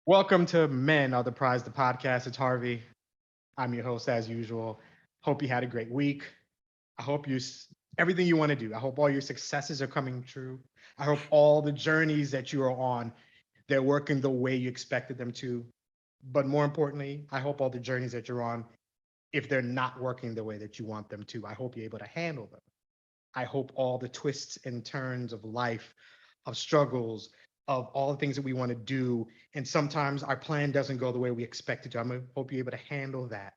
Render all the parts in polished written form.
Welcome to Men Are the Prize, the podcast. It's Harvey. I'm your host as usual. Hope you had a great week. I hope everything you want to do. I hope all your successes are coming true. I hope all the journeys that you are on, they're working the way you expected them to. But more importantly, I hope all the journeys that you're on, if they're not working the way that you want them to, I hope you're able to handle them. I hope all the twists and turns of life, of struggles, of all the things that we want to do, and sometimes our plan doesn't go the way we expect it to. I'm gonna hope you're able to handle that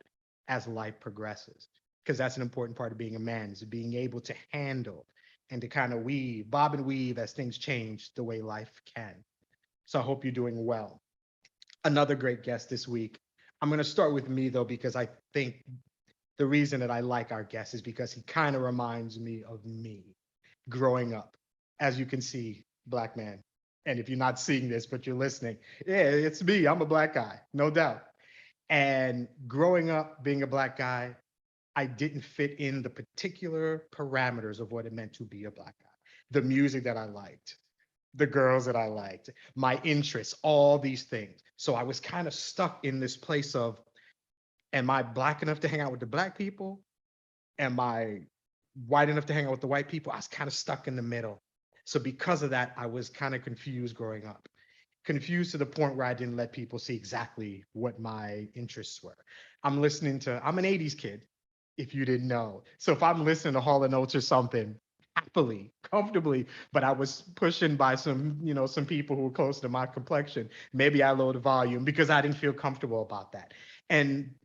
as life progresses, because that's an important part of being a man is being able to handle and to kind of weave, bob and weave as things change the way life can. So I hope you're doing well. Another great guest this week. I'm going to start with me though, because I think the reason that I like our guest is because he kind of reminds me of me growing up. As you can see, black man. And if you're not seeing this, but you're listening, yeah, it's me. I'm a black guy, no doubt. And growing up being a black guy, I didn't fit in the particular parameters of what it meant to be a black guy. The music that I liked, the girls that I liked, my interests, all these things. So I was kind of stuck in this place of, am I black enough to hang out with the black people? Am I white enough to hang out with the white people? I was kind of stuck in the middle. So because of that, I was kind of confused growing up. Confused to the point where I didn't let people see exactly what my interests were. I'm an 80s kid, if you didn't know. So if I'm listening to Hall and Oates or something, happily, comfortably, but I was pushing by some people who were close to my complexion. Maybe I lowered the volume because I didn't feel comfortable about that. And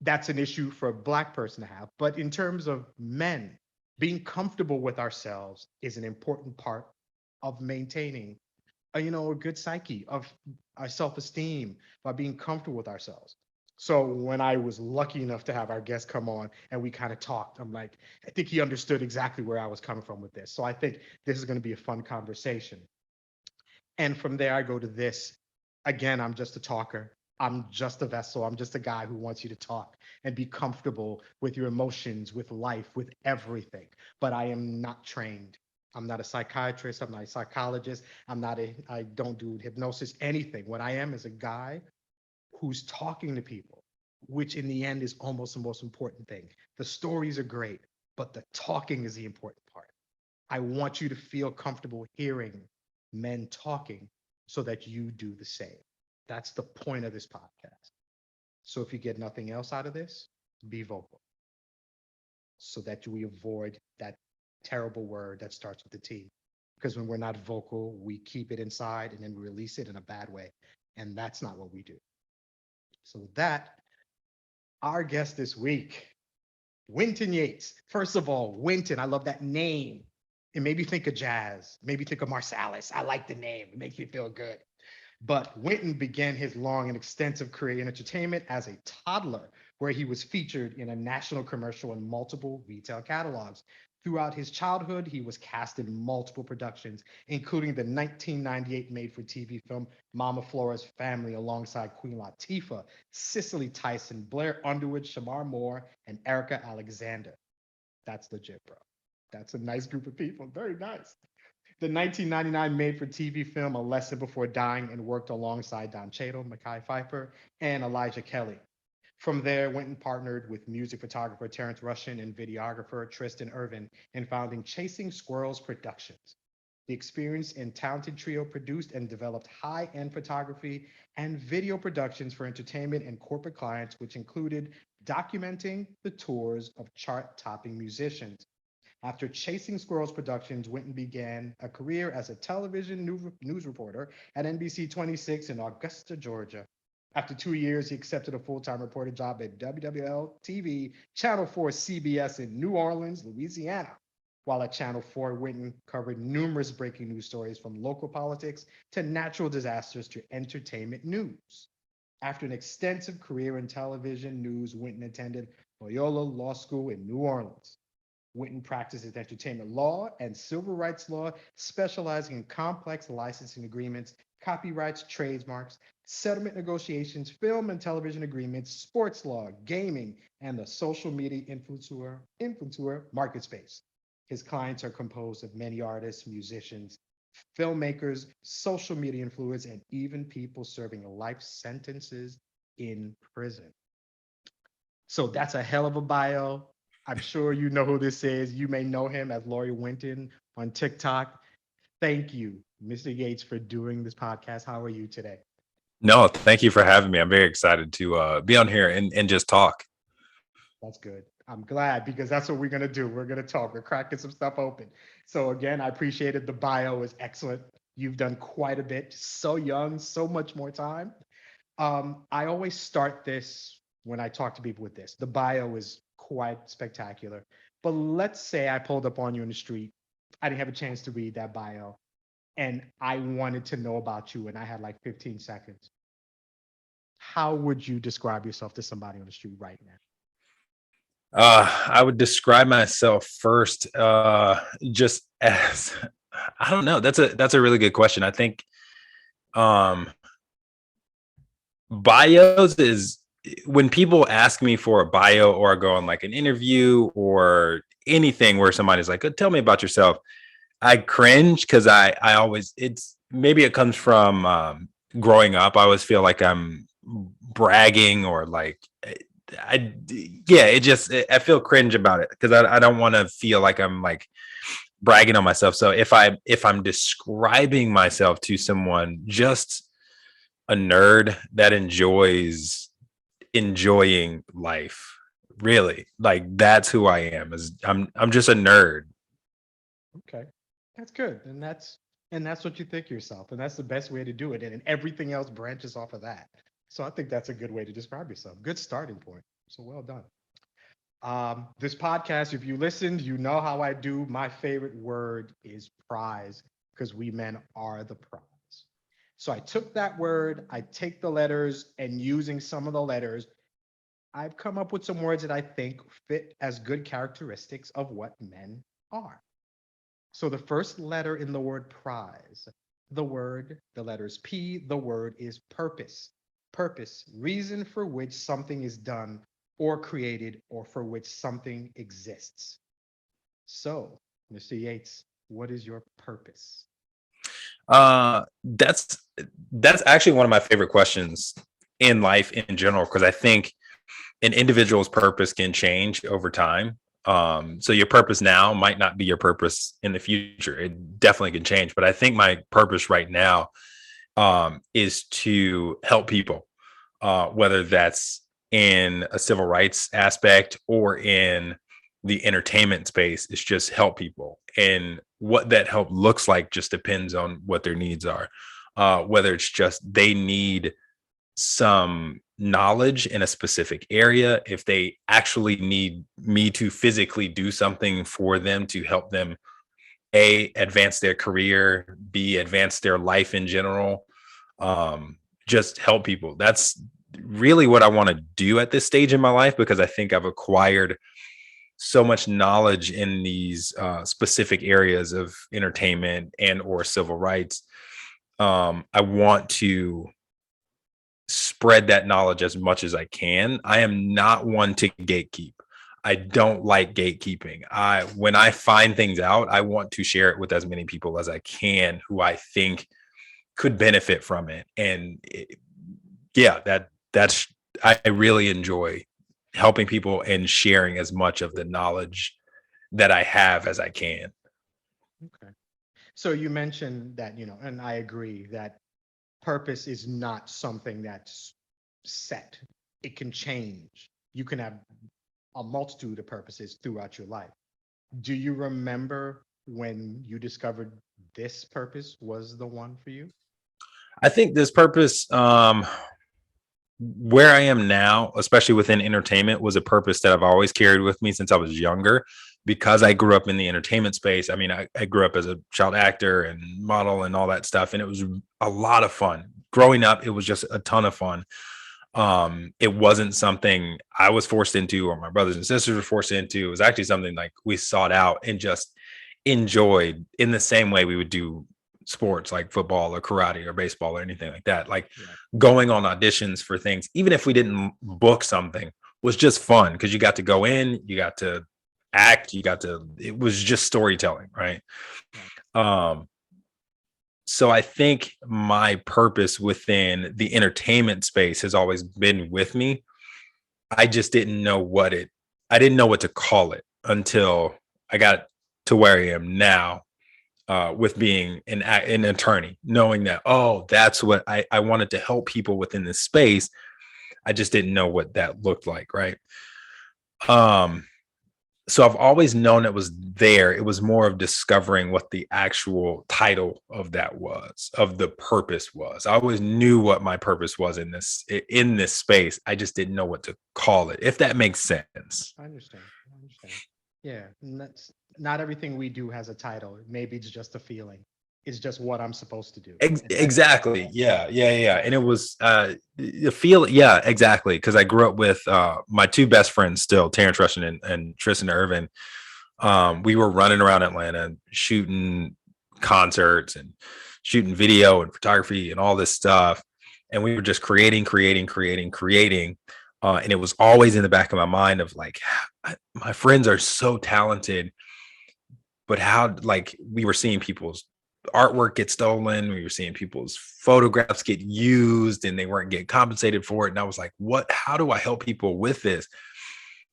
that's an issue for a black person to have. But in terms of men, being comfortable with ourselves is an important part of maintaining a good psyche of our self-esteem by being comfortable with ourselves. So when I was lucky enough to have our guest come on and we kind of talked, I'm like, I think he understood exactly where I was coming from with this. So I think this is going to be a fun conversation. And from there, I go to this. Again, I'm just a talker. I'm just a vessel. I'm just a guy who wants you to talk and be comfortable with your emotions, with life, with everything. But I am not trained. I'm not a psychiatrist. I'm not a psychologist. I don't do hypnosis, anything. What I am is a guy who's talking to people, which in the end is almost the most important thing. The stories are great, but the talking is the important part. I want you to feel comfortable hearing men talking so that you do the same. That's the point of this podcast. So if you get nothing else out of this, be vocal so that we avoid that terrible word that starts with the T. Because when we're not vocal, we keep it inside and then we release it in a bad way. And that's not what we do. So with that, our guest this week, Wynton Yates. First of all, Wynton, I love that name. It made me think of jazz, maybe think of Marsalis. I like the name. It makes me feel good. But Wynton began his long and extensive career in entertainment as a toddler, where he was featured in a national commercial and multiple retail catalogs. Throughout his childhood, he was cast in multiple productions, including the 1998 made-for-TV film Mama Flora's Family, alongside Queen Latifah, Cicely Tyson, Blair Underwood, Shamar Moore, and Erica Alexander. That's legit, bro. That's a nice group of people. Very nice. The 1999 made-for-TV film A Lesson Before Dying and worked alongside Don Cheadle, Mekhi Phifer, and Elijah Kelly. From there, Wynton partnered with music photographer Terrence Russian and videographer Tristan Irvin in founding Chasing Squirrels Productions. The experienced and talented trio produced and developed high-end photography and video productions for entertainment and corporate clients, which included documenting the tours of chart-topping musicians. After Chasing Squirrels Productions, Wynton began a career as a television news reporter at NBC 26 in Augusta, Georgia. After 2 years, he accepted a full-time reporter job at WWL TV, Channel 4 CBS in New Orleans, Louisiana. While at Channel 4, Wynton covered numerous breaking news stories from local politics to natural disasters to entertainment news. After an extensive career in television news, Wynton attended Loyola Law School in New Orleans. Wynton practices entertainment law and civil rights law, specializing in complex licensing agreements, copyrights, trademarks, settlement negotiations, film and television agreements, sports law, gaming, and the social media influencer market space. His clients are composed of many artists, musicians, filmmakers, social media influencers, and even people serving life sentences in prison. So that's a hell of a bio. I'm sure you know who this is. You may know him as Laurie Wynton on TikTok. Thank you, Mr. Yates, for doing this podcast. How are you today? No, thank you for having me. I'm very excited to be on here and just talk. That's good. I'm glad because that's what we're going to do. We're going to talk. We're cracking some stuff open. So, again, I appreciated the bio is excellent. You've done quite a bit. So young, so much more time. I always start this when I talk to people with this. The bio is quite spectacular. But let's say I pulled up on you in the street. I didn't have a chance to read that bio and I wanted to know about you and I had like 15 seconds. How would you describe yourself to somebody on the street right now? I would describe myself first just as I don't know. That's a really good question. I think um bios is when people ask me for a bio or I go on like an interview or anything where somebody's like, tell me about yourself. I cringe because I always it's maybe it comes from growing up. I always feel like I'm bragging or like I yeah, I feel cringe about it because I don't want to feel like I'm like bragging on myself. So if I'm describing myself to someone, just a nerd that enjoys enjoying life. Really, like that's who I am. Is I'm just a nerd. Okay. That's good. And that's what you think yourself. And that's the best way to do it. And everything else branches off of that. So I think that's a good way to describe yourself. Good starting point. So well done. This podcast, if you listened, you know how I do. My favorite word is prize because we men are the prize. So I took that word, I take the letters, and using some of the letters, I've come up with some words that I think fit as good characteristics of what men are. So the first letter in the word prize, the letters P, the word is purpose. Purpose, reason for which something is done or created or for which something exists. So, Mr. Yates, what is your purpose? That's actually one of my favorite questions in life in general because I think an individual's purpose can change over time. So your purpose now might not be your purpose in the future. It definitely can change, but I think my purpose right now is to help people, whether that's in a civil rights aspect or in the entertainment space. It's just help people, and what that help looks like just depends on what their needs are. Whether it's just they need some knowledge in a specific area, if they actually need me to physically do something for them to help them a advance their career, b advance their life in general, just help people. That's really what I want to do at this stage in my life because I think I've acquired so much knowledge in these specific areas of entertainment and or civil rights. I want to spread that knowledge as much as I can. I am not one to gatekeep. I don't like gatekeeping. When I find things out, I want to share it with as many people as I can who I think could benefit from it. And yeah, that's I really enjoy helping people and sharing as much of the knowledge that I have as I can. Okay. So you mentioned that, and I agree that purpose is not something that's set. It can change. You can have a multitude of purposes throughout your life. Do you remember when you discovered this purpose was the one for you? I think this purpose, where I am now, especially within entertainment, was a purpose that I've always carried with me since I was younger because I grew up in the entertainment space. I mean, I grew up as a child actor and model and all that stuff, and it was a lot of fun. Growing up, it was just a ton of fun. It wasn't something I was forced into or my brothers and sisters were forced into. It was actually something like we sought out and just enjoyed in the same way we would do sports like football or karate or baseball or anything like that. Like Yeah. going on auditions for things, even if we didn't book something, was just fun because you got to go in, you got to act, it was just storytelling, right? Right. Um, So I think my purpose within the entertainment space has always been with me. I just didn't know I didn't know what to call it until I got to where I am now, with being an attorney, knowing that, oh, that's what I wanted to help people within this space. I just didn't know what that looked like. Right. Um, so I've always known it was there. It was more of discovering what the actual title of that was, of the purpose was. I always knew what my purpose was in this space. I just didn't know what to call it, if that makes sense. I understand. I understand. Yeah, and that's not everything we do has a title. Maybe it's just a feeling. It's just what I'm supposed to do. And that's Exactly. Yeah. Yeah. Yeah. And it was the feel. Yeah, exactly. Because I grew up with my two best friends still, Terrence Russian and Tristan Irvin. We were running around Atlanta shooting concerts and shooting video and photography and all this stuff. And we were just creating. And it was always in the back of my mind of like, my friends are so talented, but how, like, we were seeing people's artwork get stolen. We were seeing people's photographs get used and they weren't getting compensated for it. And I was like, how do I help people with this?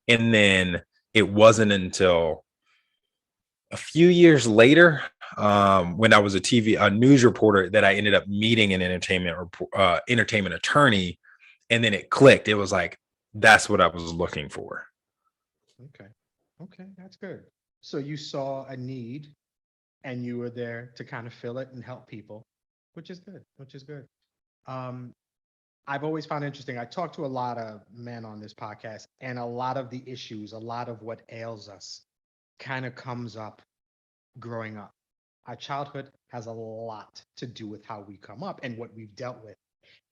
And then it wasn't until a few years later, when I was a news reporter, that I ended up meeting an entertainment attorney. And then it clicked. It was like, that's what I was looking for. okay. Okay, that's good. So you saw a need and you were there to kind of fill it and help people, which is good, which is good. Um, I've always found interesting. I talk to a lot of men on this podcast, and a lot of the issues, a lot of what ails us kind of comes up growing up. Our childhood has a lot to do with how we come up and what we've dealt with.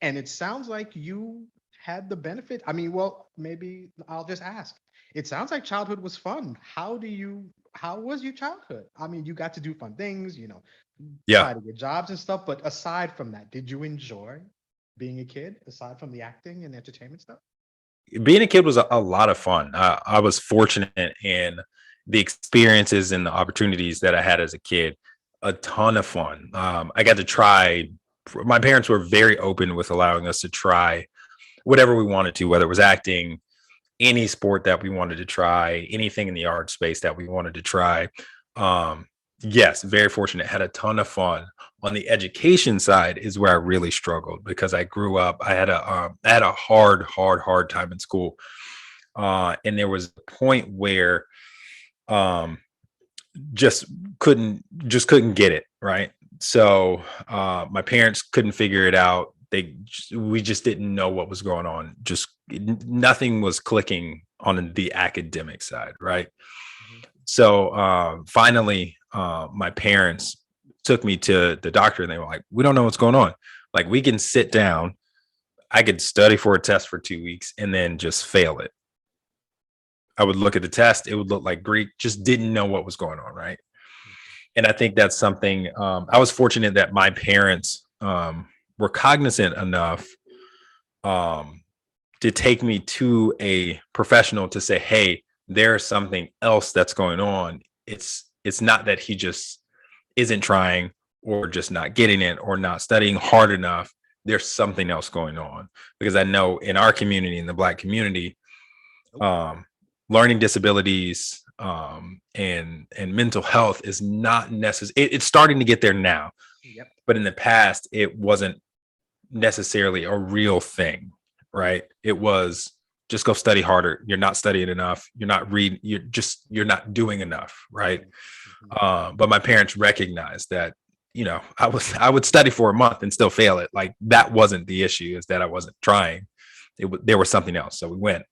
And it sounds like you had the benefit. I mean, well, maybe I'll just ask. It sounds like childhood was fun. How was your childhood? I mean, you got to do fun things, Yeah. try to get jobs and stuff. But aside from that, did you enjoy being a kid, aside from the acting and entertainment stuff? Being a kid was a lot of fun. I was fortunate in the experiences and the opportunities that I had as a kid. A ton of fun. I got to try. My parents were very open with allowing us to try whatever we wanted to, whether it was acting, any sport that we wanted to try, anything in the art space that we wanted to try. Um, yes, very fortunate. Had a ton of fun. On the education side is where I really struggled because I grew up. I had a hard time in school, and there was a point where um, just couldn't get it right. So my parents couldn't figure it out. We just didn't know what was going on. Just nothing was clicking on the academic side, right? Mhm. So finally, my parents took me to the doctor, and they were like, "We don't know what's going on. Like, we can sit down. I could study for a test for 2 weeks and then just fail it. I would look at the test; it would look like Greek. Just didn't know what was going on, right?" And I think that's something. I was fortunate that my parents were cognizant enough um, to take me to a professional to say, "Hey, there's something else that's going on. It's not that he just isn't trying or just not getting it or not studying hard enough. There's something else going on." Because I know in our community, in the Black community, Nope. um, learning disabilities and mental health is not necessary. It's starting to get there now, Yep. but in the past, it wasn't necessarily a real thing, right? It was just go study harder. You're not studying enough. You're not reading. You're not doing enough, right? Right. Mhm. But my parents recognized that, I would study for a month and still fail it. Like, that wasn't the issue, is that I wasn't trying. There was something else. So we went,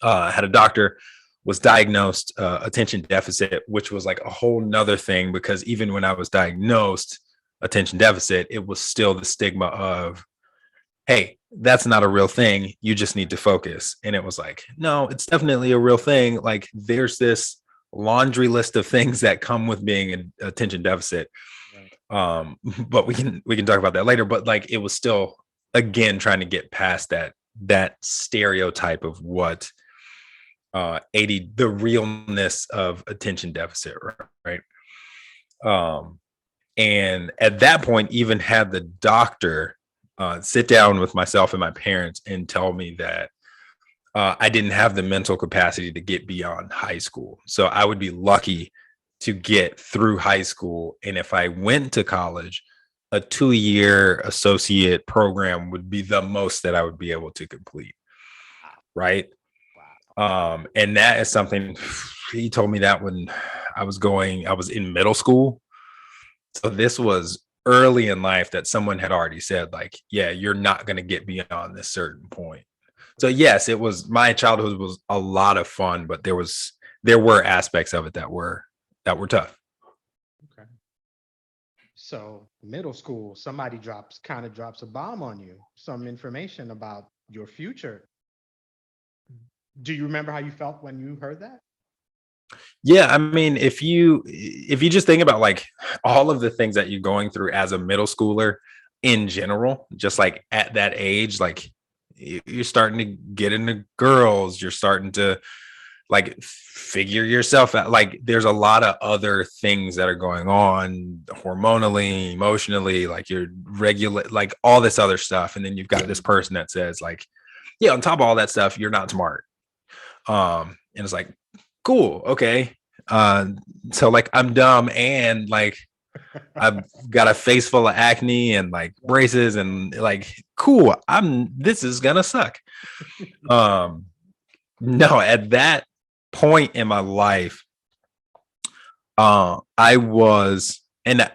had a doctor, was diagnosed attention deficit, which was like a whole nother thing, because even when I was diagnosed attention deficit, it was still the stigma of, hey, that's not a real thing. You just need to focus. And it was like, no, it's definitely a real thing. Like, there's this laundry list of things that come with being an attention deficit. Right. But we can talk about that later. But like, it was still, again, trying to get past that stereotype of what the realness of attention deficit, right? Um, And at that point, even had the doctor sit down with myself and my parents and tell me that I didn't have the mental capacity to get beyond high school. So I would be lucky to get through high school. And if I went to college, a 2-year associate program would be the most that I would be able to complete. Wow. Right. Wow. And that is something he told me that when I was in middle school. So this was early in life that someone had already said, like, yeah, you're not going to get beyond this certain point. So yes, it was, my childhood was a lot of fun, but there were aspects of it that were tough. Okay. So middle school, somebody kind of drops a bomb on you, some information about your future. Do you remember how you felt when you heard that? Yeah, I mean, if you just think about like all of the things that you're going through as a middle schooler in general, just like at that age, like you're starting to get into girls, you're starting to like figure yourself out. Like there's a lot of other things that are going on hormonally, emotionally, like you're regular, like all this other stuff. And then you've got this person that says, like, yeah, on top of all that stuff, you're not smart. And it's like, cool, okay. Uh so like I'm dumb and like I've got a face full of acne and like braces and like cool, this is gonna suck. Um no, at that point in my life, I was, and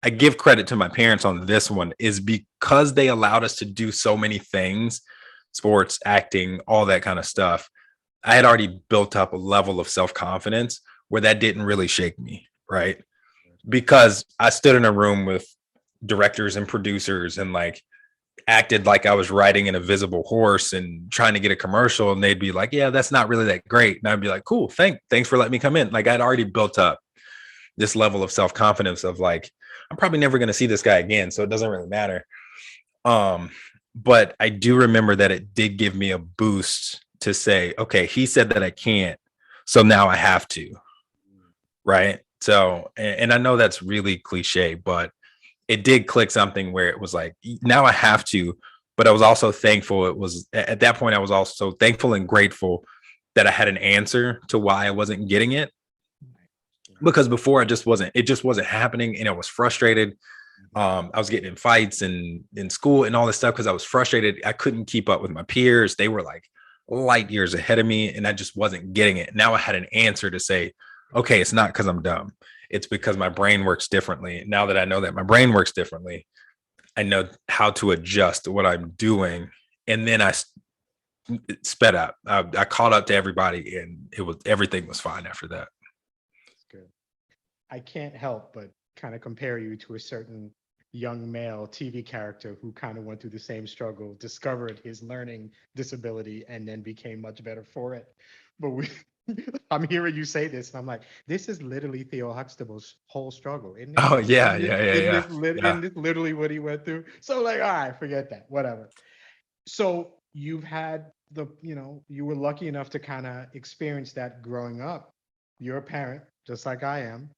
I give credit to my parents on this one, is because they allowed us to do so many things, sports, acting, all that kind of stuff. I had already built up a level of self-confidence where that didn't really shake me, right? Because I stood in a room with directors and producers and like acted like I was riding an invisible horse and trying to get a commercial, and they'd be like, "Yeah, that's not really that great." And I'd be like, "Cool, thanks for letting me come in." Like I'd already built up this level of self-confidence of like, I'm probably never going to see this guy again, so it doesn't really matter. Um, but I do remember that it did give me a boost to say, okay, he said that I can't, so now I have to, right? So, and I know that's really cliche, but it did click something where it was like, now I have to. But I was also thankful. It was at that point, I was also thankful and grateful that I had an answer to why I wasn't getting it. Because before it just wasn't happening, and I was frustrated. I was getting in fights and in school and all this stuff because I was frustrated. I couldn't keep up with my peers. They were like light years ahead of me, and I just wasn't getting it. Now I had an answer to say, okay, it's not because I'm dumb. It's because my brain works differently. Now that I know that my brain works differently, I know how to adjust what I'm doing. And then sped up. I caught up to everybody, and everything was fine after that. That's good. I can't help but kind of compare you to a certain young male TV character who kind of went through the same struggle, discovered his learning disability, and then became much better for it. But I'm hearing you say this, and I'm like, this is literally Theo Huxtable's whole struggle, isn't it? Oh yeah, Isn't it? yeah, yeah, yeah, Isn't yeah. this literally what he went through? So like, all right, forget that, whatever. So you've had you were lucky enough to kind of experience that growing up. You're a parent, just like I am,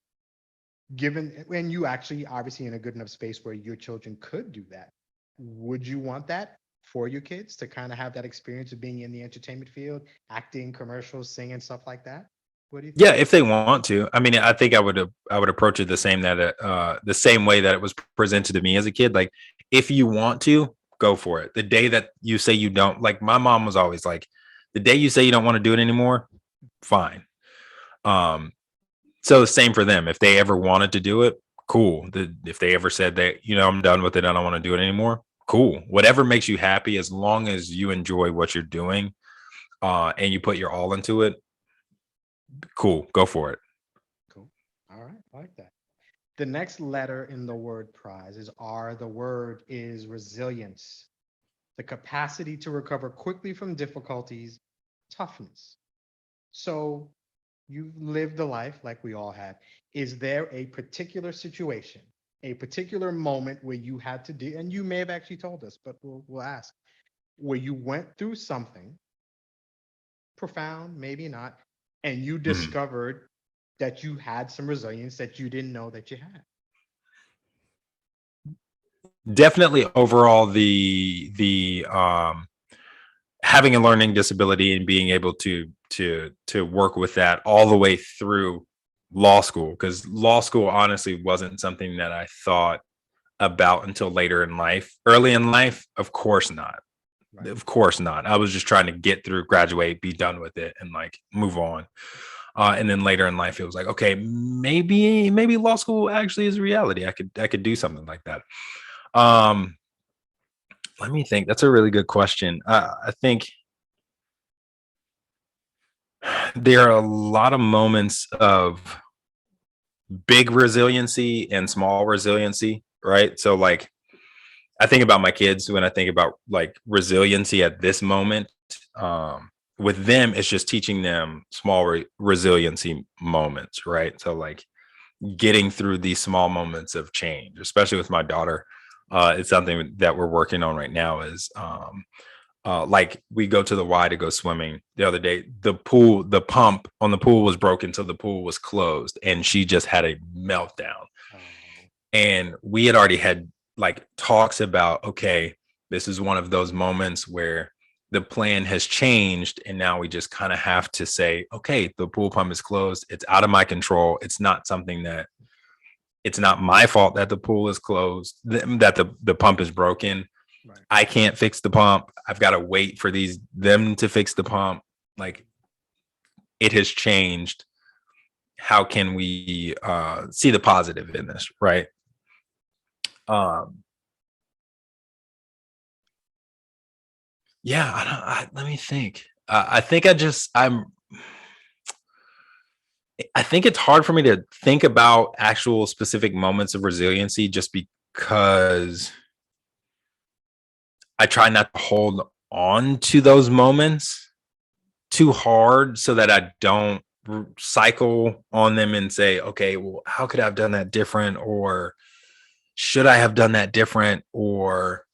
given when you actually obviously in a good enough space where your children could do that. Would you want that for your kids to kind of have that experience of being in the entertainment field, acting, commercials, singing, stuff like that? What do you think? Yeah, if they want to. I mean, I think I would approach it the same way that it was presented to me as a kid. Like, if you want to, go for it. The day that you say you don't, like my mom was always like, the day you say you don't want to do it anymore, fine. Um, so the same for them. If they ever wanted to do it, cool. If they ever said that, I'm done with it, I don't want to do it anymore, cool. Whatever makes you happy, as long as you enjoy what you're doing, and you put your all into it, cool, go for it. Cool. All right, I like that. The next letter in the word prize is R. The word is resilience, the capacity to recover quickly from difficulties, toughness. So you've lived a life like we all have. Is there a particular situation, a particular moment where you had to do, and you may have actually told us, but we'll ask, where you went through something profound, maybe not, and you Mhm. discovered that you had some resilience that you didn't know that you had? definitely overall the having a learning disability and being able to work with that all the way through law school, because law school honestly wasn't something that I thought about until later in life. Early in life, of course not. Right. Of course not. I was just trying to get through, graduate, be done with it, and like move on. And then later in life, it was like, okay, maybe law school actually is reality. I could do something like that. Um, Let me think. That's a really good question. I think there are a lot of moments of big resiliency and small resiliency, right? So like I think about my kids when I think about like resiliency at this moment. With them, it's just teaching them small resiliency moments, right? So like getting through these small moments of change, especially with my daughter. It's something that we're working on right now. Is like we go to the Y to go swimming the other day. The pump on the pool was broken, so the pool was closed, and she just had a meltdown. Oh, And we had already had like talks about, okay, this is one of those moments where the plan has changed, and now we just kind of have to say, okay, the pool pump is closed. It's out of my control. It's not something that it's not my fault that the pool is closed, that the pump is broken. right. I can't fix the pump. I've got to wait for them to fix the pump. Like it has changed. How can we see the positive in this, right? Um, yeah, let me think. I think I think it's hard for me to think about actual specific moments of resiliency just because I try not to hold on to those moments too hard so that I don't cycle on them and say, okay, well, how could I have done that different? Or should I have done that different? Or,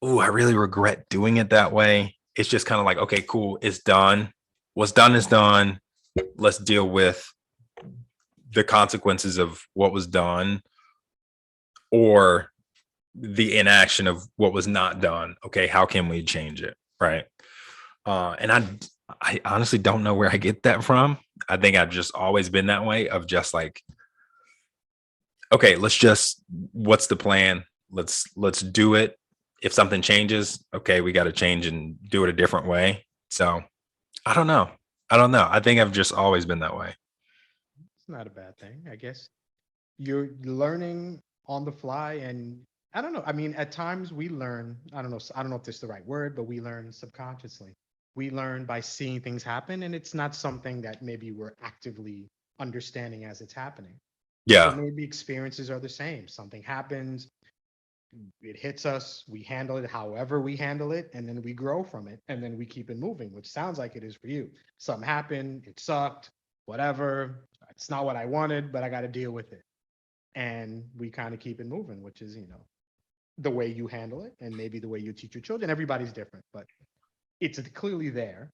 oh, I really regret doing it that way. It's just kind of like, okay, cool, it's done. What's done is done. Let's deal with the consequences of what was done or the inaction of what was not done. Okay, how can we change it? Right. And I honestly don't know where I get that from. I think I've just always been that way of just like, okay, what's the plan? Let's do it. If something changes, okay, we got to change and do it a different way. So I don't know. I don't know. I think I've just always been that way. It's not a bad thing, I guess. You're learning on the fly, and I don't know. I mean, at times we learn, I don't know if this is the right word, but we learn subconsciously. We learn by seeing things happen, and it's not something that maybe we're actively understanding as it's happening. So Yeah. maybe experiences are the same. Something happens, it hits us, we handle it however we handle it, and then we grow from it, and then we keep it moving, which sounds like it is for you. Something happened, it sucked, whatever. It's not what I wanted, but I got to deal with it. And we kind of keep it moving, which is, the way you handle it and maybe the way you teach your children. Everybody's different, but it's clearly there.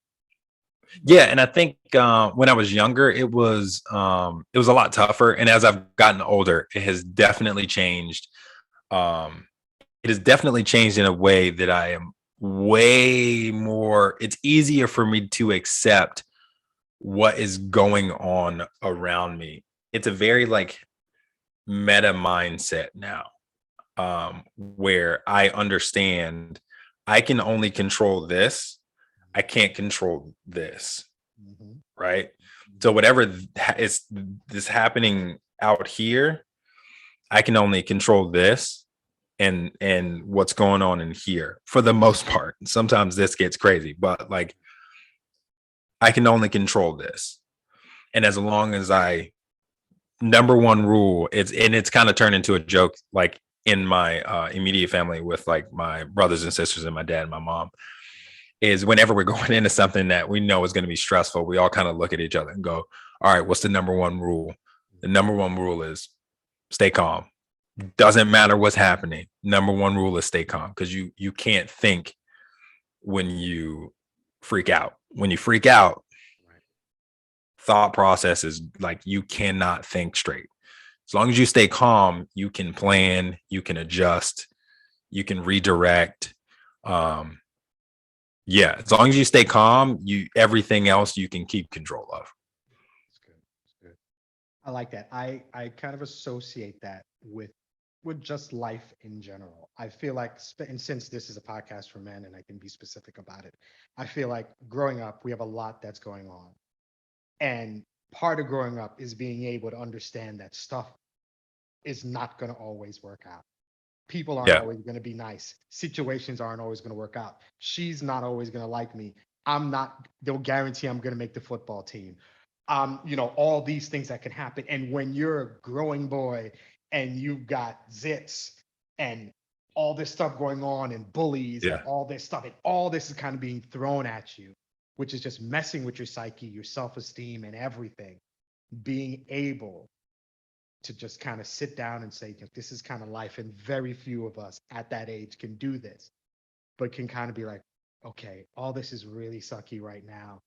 Yeah, and I think when I was younger, it was a lot tougher. And as I've gotten older, it has definitely changed. Um, it has definitely changed in a way that I am way more. It's easier for me to accept what is going on around me. It's a very like meta mindset now, where I understand I can only control this. I can't control this, Mm-hmm. right? So Mm-hmm. whatever is this happening out here, I can only control this and what's going on in here for the most part. Sometimes this gets crazy, but like I can only control this. And as long as I number one rule, it's kind of turned into a joke like in my immediate family with like my brothers and sisters and my dad and my mom is whenever we're going into something that we know is going to be stressful, we all kind of look at each other and go, all right, what's the number one rule? The number one rule is stay calm. Doesn't matter what's happening. Number one rule is stay calm because you can't think when you freak out. When you freak out, Right. thought process is like you cannot think straight. As long as you stay calm, you can plan, you can adjust, You can redirect. Um, yeah, as long as you stay calm, everything else you can keep control of. It's good. It's good. I like that. I kind of associate that with just life in general. I feel like, and since this is a podcast for men and I can be specific about it, I feel like growing up, we have a lot that's going on. And part of growing up is being able to understand that stuff is not going to always work out. People aren't Yeah, always going to be nice. Situations aren't always going to work out. She's not always going to like me. I'm not, they'll guarantee I'm going to make the football team. All these things that can happen. And when you're a growing boy and you've got zits and all this stuff going on and bullies and yeah, all this stuff, and all this is kind of being thrown at you, which is just messing with your psyche, your self-esteem, and everything. Being able to just kind of sit down and say, this is kind of life. And very few of us at that age can do this, but can kind of be like, okay, all this is really sucky right now,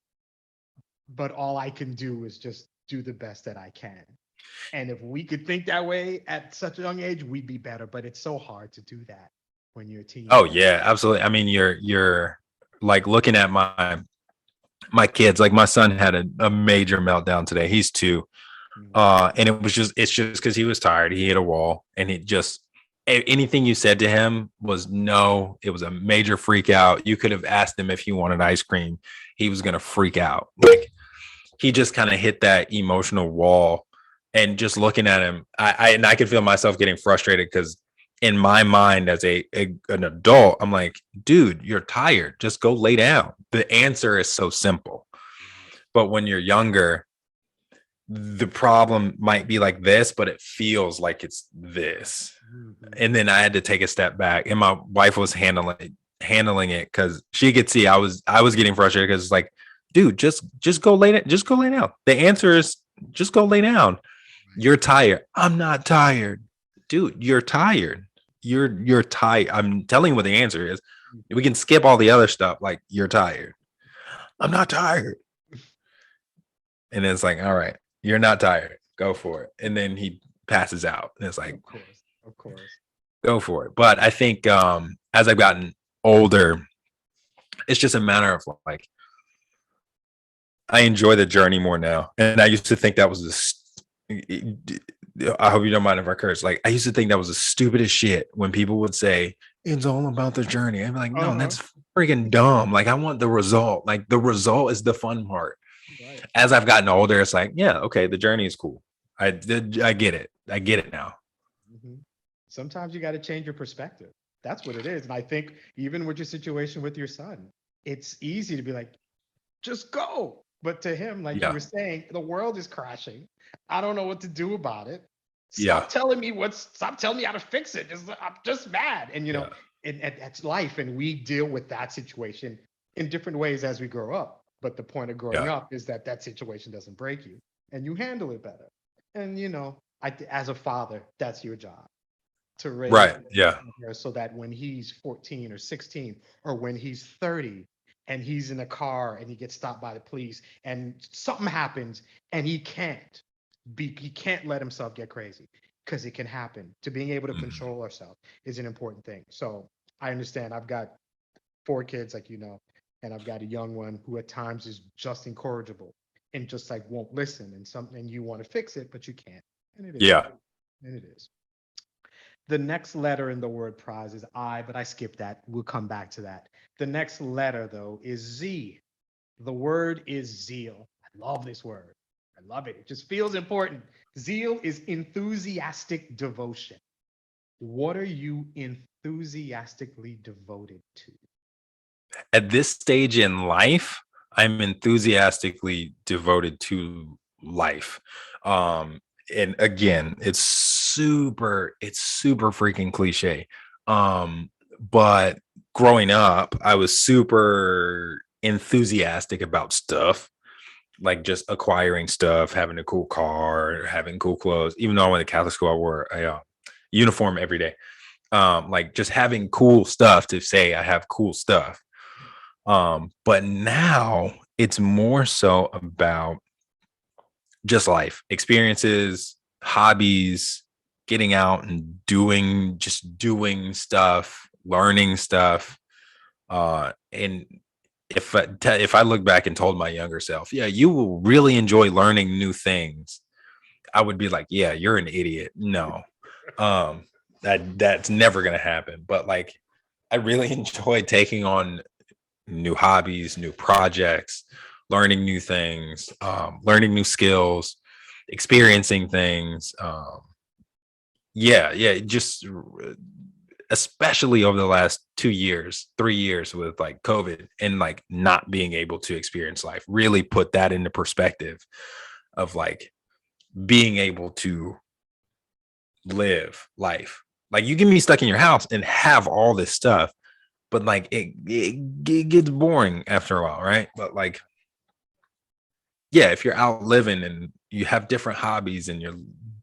but all I can do is just do the best that I can. And if we could think that way at such a young age, we'd be better. But it's so hard to do that when you're a oh teenager. yeah, absolutely. I mean, you're like looking at my kids. Like my son had a major meltdown today. He's 2. Mhm. And it's just because he was tired. He hit a wall, and it just anything you said to him was no. It was a major freak out. You could have asked him if he wanted ice cream. He was gonna freak out. Like he just kind of hit that emotional wall. And just looking at him, I could feel myself getting frustrated because in my mind as an adult, I'm like, dude, you're tired. Just go lay down. The answer is so simple. Right. But when you're younger, the problem might be like this, but it feels like it's this. Mhm. And then I had to take a step back, and my wife was handling it because she could see I was getting frustrated because it's like, dude, just go lay down. Just go lay down. The answer is just go lay down. Right. You're tired. I'm not tired, dude. You're tired. You're tired. I'm telling you what the answer is. We can skip all the other stuff. Like you're tired. I'm not tired. And it's like, all right, you're not tired. Go for it. And then he passes out. And it's like, Of course. Of course. go for it. But I think as I've gotten older, it's just a matter of like I enjoy the journey more now. And I used to think that was I hope you don't mind if I curse. Like I used to think that was the stupidest shit when people would say it's all about the journey. I'm like, no, Uh-huh. that's freaking dumb. Like I want the result. Like the result is the fun part. Right. As I've gotten older, it's like, yeah, okay, the journey is cool. I get it. I get it now. Mhm. Sometimes you got to change your perspective. That's what it is. And I think even with your situation with your son, it's easy to be like, just go. But to him, like you Yeah. were saying, the world is crashing. I don't know what to do about it. Yeah. Stop telling me how to fix it. I'm just mad. And Yeah. and that's life. And we deal with that situation in different ways as we grow up. But the point of growing Yeah. up is that that situation doesn't break you and you handle it better. And as a father, that's your job to raise Right. Yeah. so that when he's 14 or 16 or when he's 30 and he's in a car and he gets stopped by the police and something happens and he can't let himself get crazy because it can happen. To being able to Mhm. control ourselves is an important thing. So I understand. I've got 4 kids, like and I've got a young one who at times is just incorrigible and just like won't listen, and something you want to fix it, but you can't. And it is. Yeah. And it is. The next letter in the word prize is I, but I skipped that. We'll come back to that. The next letter, though, is Z. The word is zeal. I love this word. I love it. It just feels important. Zeal is enthusiastic devotion. What are you enthusiastically devoted to? At this stage in life, I'm enthusiastically devoted to life. Um, and again, it's super freaking cliche. But growing up, I was super enthusiastic about stuff, like just acquiring stuff, having a cool car, having cool clothes. Even though I went to Catholic school, I wore a uniform every day. Like just having cool stuff to say I have cool stuff. But now it's more so about just life experiences, hobbies, getting out and doing stuff, learning stuff. And if I look back and told my younger self, yeah, you will really enjoy learning new things, I would be like, yeah, you're an idiot. No, that's never gonna happen. But like, I really enjoy taking on new hobbies, new projects, learning new things, learning new skills, experiencing things. Yeah, just especially over the last 2 years, 3 years with like COVID and like not being able to experience life, really put that into perspective of like being able to live life. Like you can be stuck in your house and have all this stuff, but like it gets boring after a while, right? But like, yeah, if you're out living and you have different hobbies and you're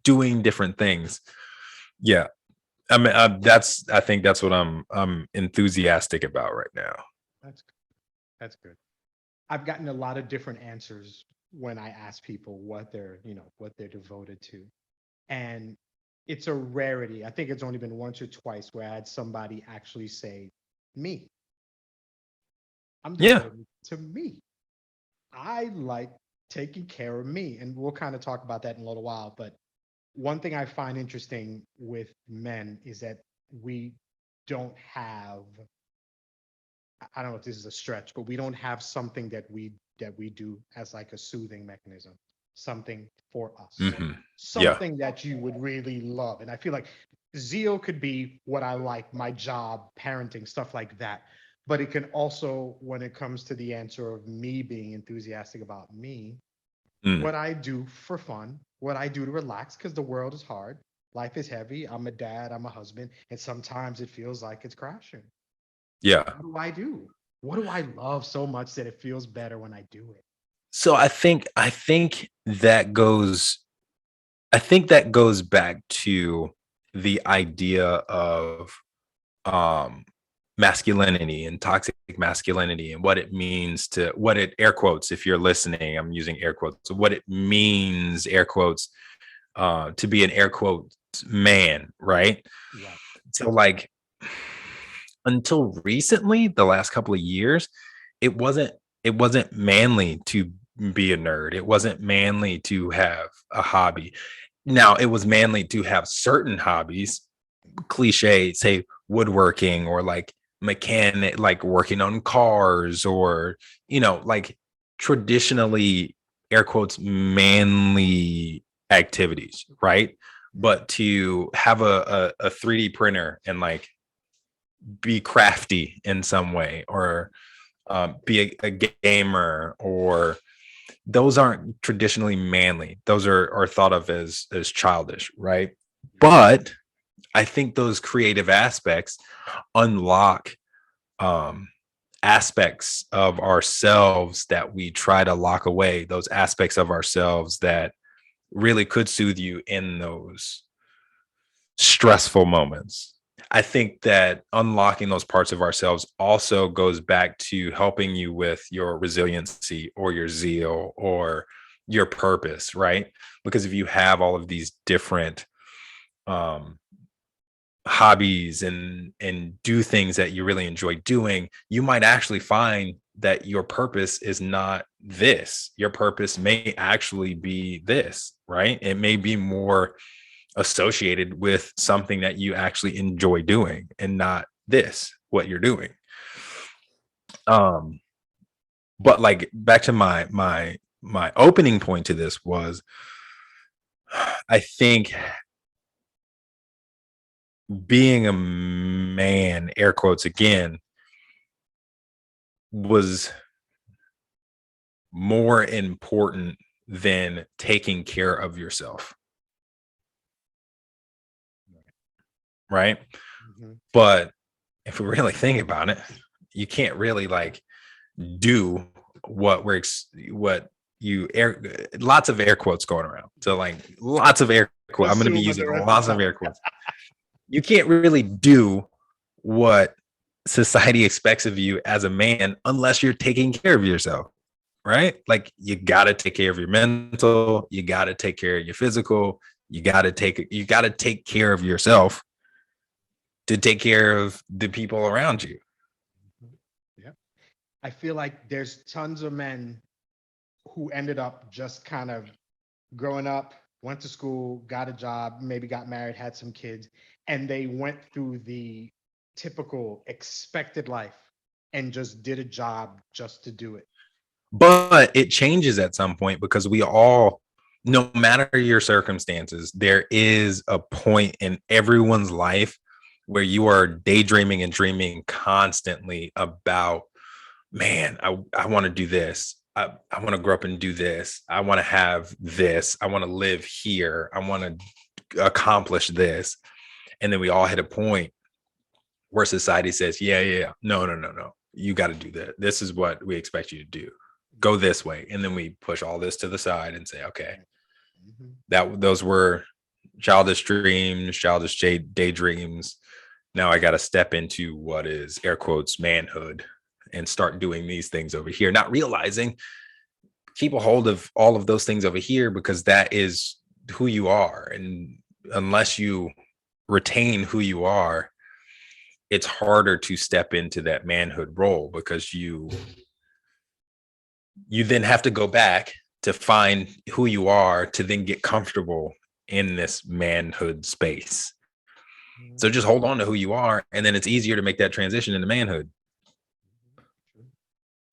doing different things, yeah. I mean, I think that's what I'm enthusiastic about right now. That's that's good. I've gotten a lot of different answers when I ask people what they're, what they're devoted to. And it's a rarity. I think it's only been once or twice where I had somebody actually say, me. I'm Yeah. devoted to me. I like taking care of me. And we'll kind of talk about that in a little while. But one thing I find interesting with men is that we don't have, I don't know if this is a stretch, but we don't have something that we do as like a soothing mechanism, something for us, Hmm. Yeah. something that you would really love. And I feel like zeal could be what I like, my job, parenting, stuff like that. But it can also, when it comes to the answer of me being enthusiastic about me, Mm. what I do for fun, what I do to relax, because the world is hard. Life is heavy. I'm a dad, I'm a husband, and sometimes it feels like it's crashing. Yeah. What do I do? What do I love so much that it feels better when I do it? So I think that goes back to the idea of um masculinity and toxic masculinity and what it means to what it air quotes if you're listening, I'm using air quotes, what it means, air quotes, to be an air quotes man, right? Right. So like until recently, the last couple of years, it wasn't it wasn't manly to be a nerd. It wasn't manly to have a hobby. Now, it was manly to have certain hobbies, cliche, say woodworking or like mechanic, like working on cars or, like traditionally air quotes manly activities, right? But to have a 3D printer and like be crafty in some way or be a gamer or those aren't traditionally manly. Those are thought of as childish, right? But I think those creative aspects unlock um, aspects of ourselves that we try to lock away. Those aspects of ourselves that really could soothe you in those stressful moments. I think that unlocking those parts of ourselves also goes back to helping you with your resiliency or your zeal or your purpose, right? Because if you have all of these different um, hobbies and do things that you really enjoy doing, you might actually find that your purpose is not this. Your purpose may actually be this, right? It may be more associated with something that you actually enjoy doing and not this what you're doing. um but like back to my opening point to this was I think being a man, air quotes again, was more important than taking care of yourself, right? Mhm. But if we really think about it, you can't really like do what you air lots of air quotes going around. So like lots of air quotes. I'm going to be Assume using the rest of lots the of time. air quotes. You can't really do what society expects of you as a man unless you're taking care of yourself, right? Like you got to take care of your mental, you got to take care of your physical, you got to take care of yourself to take care of the people around you. Yeah. I feel like there's tons of men who ended up just kind of growing up, went to school, got a job, maybe got married, had some kids, and they went through the typical expected life and just did a job just to do it. But it changes at some point because we all, no matter your circumstances, there is a point in everyone's life where you are daydreaming and dreaming constantly about, man, I want to do this. I want to grow up and do this. I want to have this. I want to live here. I want to accomplish this. And then we all hit a point where society says, yeah, no. You got to do that. This is what we expect you to do. Go this way. And then we push all this to the side and say, okay, those were childish dreams, childish daydreams. Now I got to step into what is air quotes manhood and start doing these things over here, not realizing keep a hold of all of those things over here because that is who you are. And unless you retain who you are, it's harder to step into that manhood role because you then have to go back to find who you are to then get comfortable in this manhood space. So just hold on to who you are, and then it's easier to make that transition into manhood.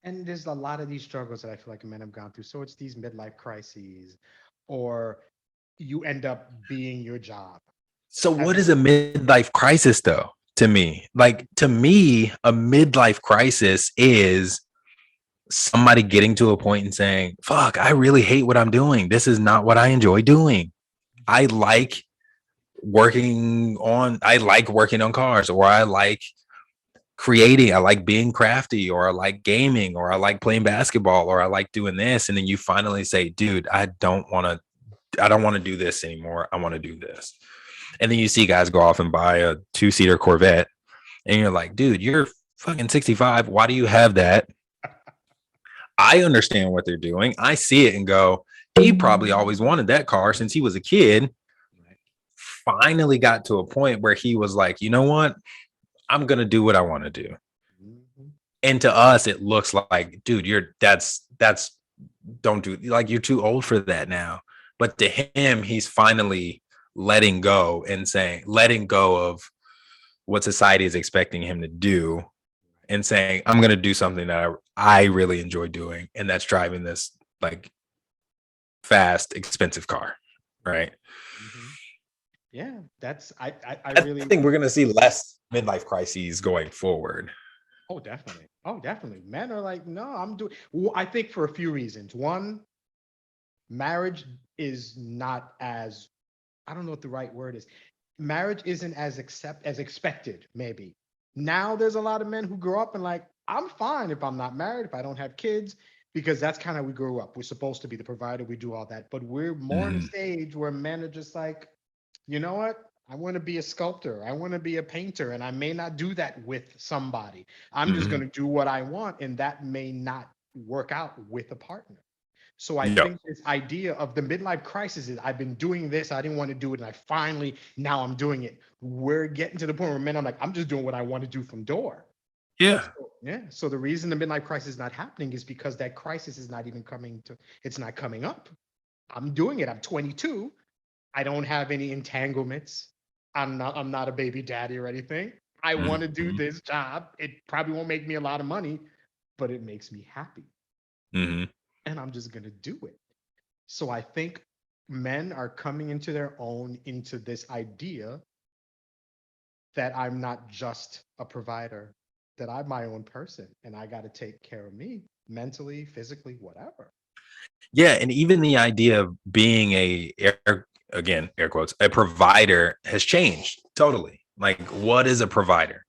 And there's a lot of these struggles that I feel like men have gone through. So it's these midlife crises, or you end up being your job. So what is a midlife crisis though? To me, a midlife crisis is somebody getting to a point and saying, fuck, I really hate what I'm doing. This is not what I enjoy doing. I like working on cars, or I like creating, I like being crafty, or I like gaming, or I like playing basketball, or I like doing this. And then you finally say, dude, I don't want to do this anymore. I want to do this. And then you see guys go off and buy a 2-seater Corvette. And you're like, dude, you're fucking 65. Why do you have that? I understand what they're doing. I see it and go, he probably always wanted that car since he was a kid. Finally got to a point where he was like, you know what? I'm going to do what I want to do. And to us, it looks like, dude, don't do, like, you're too old for that now. But to him, he's finally letting go of what society is expecting him to do and saying, I'm going to do something that I really enjoy doing. And that's driving this like fast, expensive car. Right. Yeah, I really think we're going to see less midlife crises going forward. Oh, definitely. Men are like, no, I'm doing. Well, I think for a few reasons. One, marriage is not as, I don't know what the right word is. Marriage isn't as expected, maybe. Now there's a lot of men who grow up and like, I'm fine if I'm not married, if I don't have kids, because that's kind of we grew up. We're supposed to be the provider. We do all that. But we're more in a stage where men are just like, you know what? I want to be a sculptor. I want to be a painter. And I may not do that with somebody. I'm just going to do what I want. And that may not work out with a partner. So I think this idea of the midlife crisis is I've been doing this. I didn't want to do it. And now I'm doing it. We're getting to the point where men are like, I'm just doing what I want to do from door. Yeah. So the reason the midlife crisis is not happening is because that crisis is not even it's not coming up. I'm doing it. I'm 22. I don't have any entanglements. I'm not a baby daddy or anything. I want to do this job. It probably won't make me a lot of money, but it makes me happy. And I'm just going to do it. So I think men are coming into their own into this idea that I'm not just a provider, that I'm my own person and I got to take care of me mentally, physically, whatever. Yeah. And even the idea of being air quotes, a provider has changed totally. Like, what is a provider?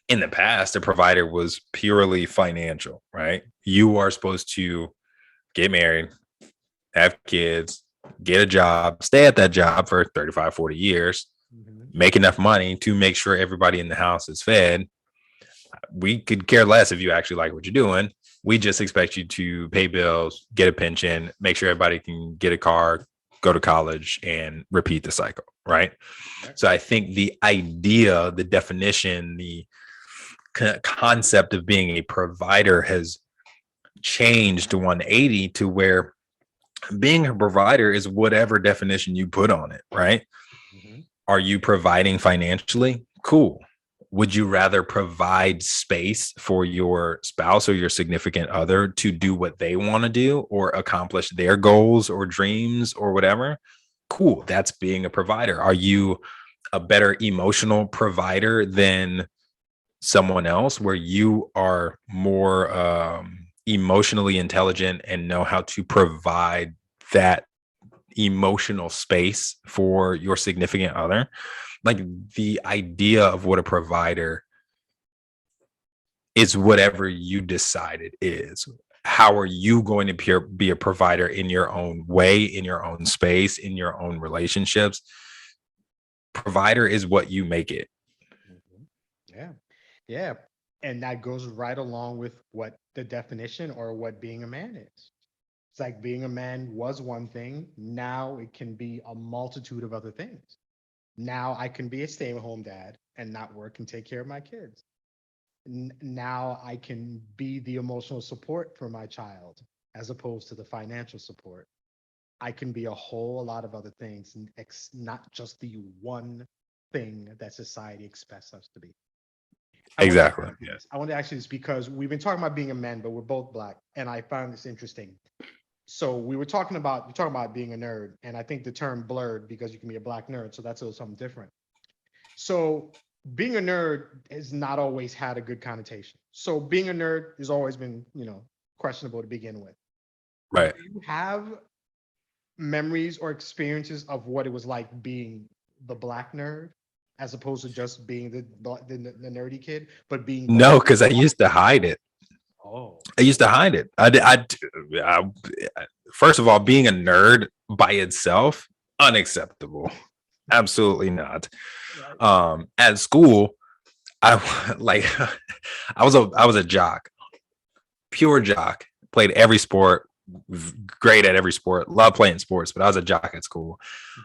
In the past, a provider was purely financial, right? You are supposed to get married, have kids, get a job, stay at that job for 35, 40 years, make enough money to make sure everybody in the house is fed. We could care less if you actually like what you're doing. We just expect you to pay bills, get a pension, make sure everybody can get a car, go to college, and repeat the cycle, right? Right. So I think the idea, the definition, the concept of being a provider has changed 180 to where being a provider is whatever definition you put on it, right? Mhm. Are you providing financially? Cool. Would you rather provide space for your spouse or your significant other to do what they want to do or accomplish their goals or dreams or whatever? Cool. That's being a provider. Are you a better emotional provider than someone else where you are more emotionally intelligent and know how to provide that emotional space for your significant other? Like, the idea of what a provider is, whatever you decide it is. How are you going to be a provider in your own way, in your own space, in your own relationships? Provider is what you make it. Mhm. Yeah. Yeah. And that goes right along with what the definition or what being a man is. It's like being a man was one thing. Now it can be a multitude of other things. Now I can be a stay-at-home dad and not work and take care of my kids. Now I can be the emotional support for my child as opposed to the financial support. I can be a whole lot of other things, not just the one thing that society expects us to be. I want to Exactly. ask you this. I want to ask you this because we've been talking about being a man, but we're both black, and I found this interesting. So we're talking about being a nerd, and I think the term blurred because you can be a black nerd, so that's a little something different. So being a nerd has not always had a good connotation. So being a nerd has always been, questionable to begin with. Right. Do you have memories or experiences of what it was like being the black nerd, as opposed to just being the nerdy kid, but being the No, because I used to hide it. oh I used to hide it. I, first of all, being a nerd by itself, unacceptable. Absolutely not. right. At school, I like I was a jock, pure jock. Played every sport, great at every sport. Love playing sports, but I was a jock at school.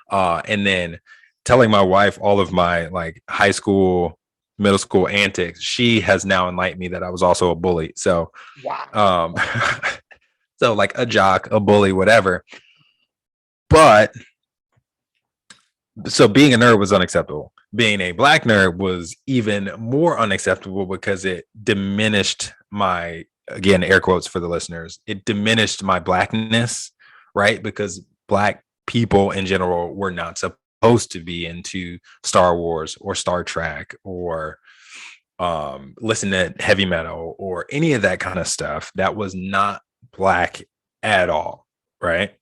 And then telling my wife all of my like high school, middle school antics, she has now enlightened me that I was also a bully. So, Wow. um, so like a jock, a bully, whatever. But so being a nerd was unacceptable. Being a black nerd was even more unacceptable because it diminished my, again, air quotes for the listeners, it diminished my blackness, right? Because black people in general were not supposed to be into Star Wars or Star Trek or listen to heavy metal or any of that kind of stuff. That was not black at all, right?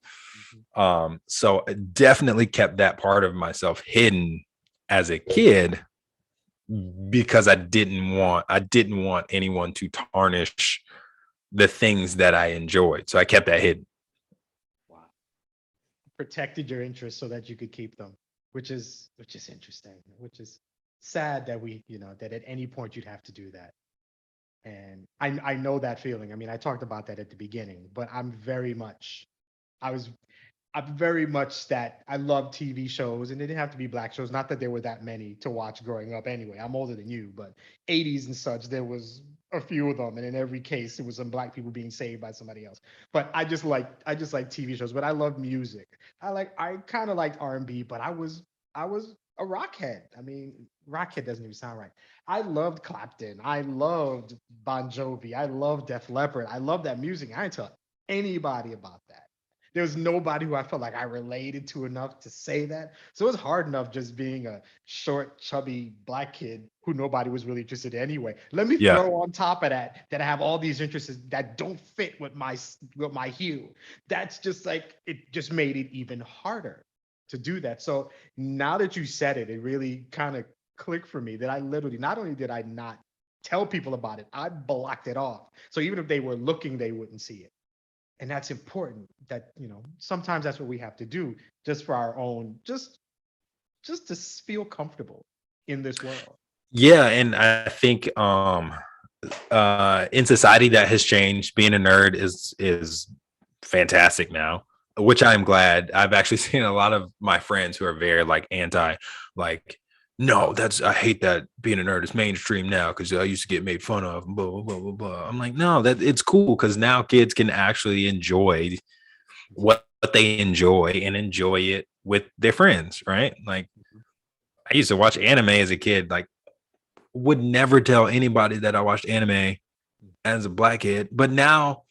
Mhm. So I definitely kept that part of myself hidden as a kid because I didn't want anyone to tarnish the things that I enjoyed. So I kept that hidden. Wow. Protected your interests so that you could keep them, which is interesting, which is sad that that at any point you'd have to do that. And I know that feeling. I mean, I talked about that at the beginning, but I was I'm very much that I love TV shows, and they didn't have to be black shows. Not that there were that many to watch growing up anyway. I'm older than you, but 80s and such, there was a few of them. And in every case, it was some black people being saved by somebody else. But I just like TV shows, but I love music. I kind of liked R&B, but I was a rock head. I mean, rock head doesn't even sound right. I loved Clapton. I loved Bon Jovi. I loved Def Leppard. I love that music. I didn't tell anybody about that. There was nobody who I felt like I related to enough to say that. So it was hard enough just being a short, chubby black kid who nobody was really interested in anyway. Let me Yeah. throw on top of that I have all these interests that don't fit with my hue. That's just like it just made it even harder to do that. So now that you said it, it really kind of clicked for me that I literally not only did I not tell people about it, I blocked it off. So even if they were looking, they wouldn't see it. And that's important that sometimes that's what we have to do just for our own just to feel comfortable in this world. Yeah. And I think in society that has changed. Being a nerd is fantastic now. which I'm glad. I've actually seen a lot of my friends who are very like anti, like, no, I hate that being a nerd is mainstream now because I used to get made fun of, blah, blah, blah, blah, blah. I'm like, no, that it's cool because now kids can actually enjoy what they enjoy and enjoy it with their friends, right? Like, I used to watch anime as a kid, like, would never tell anybody that I watched anime as a black kid, but now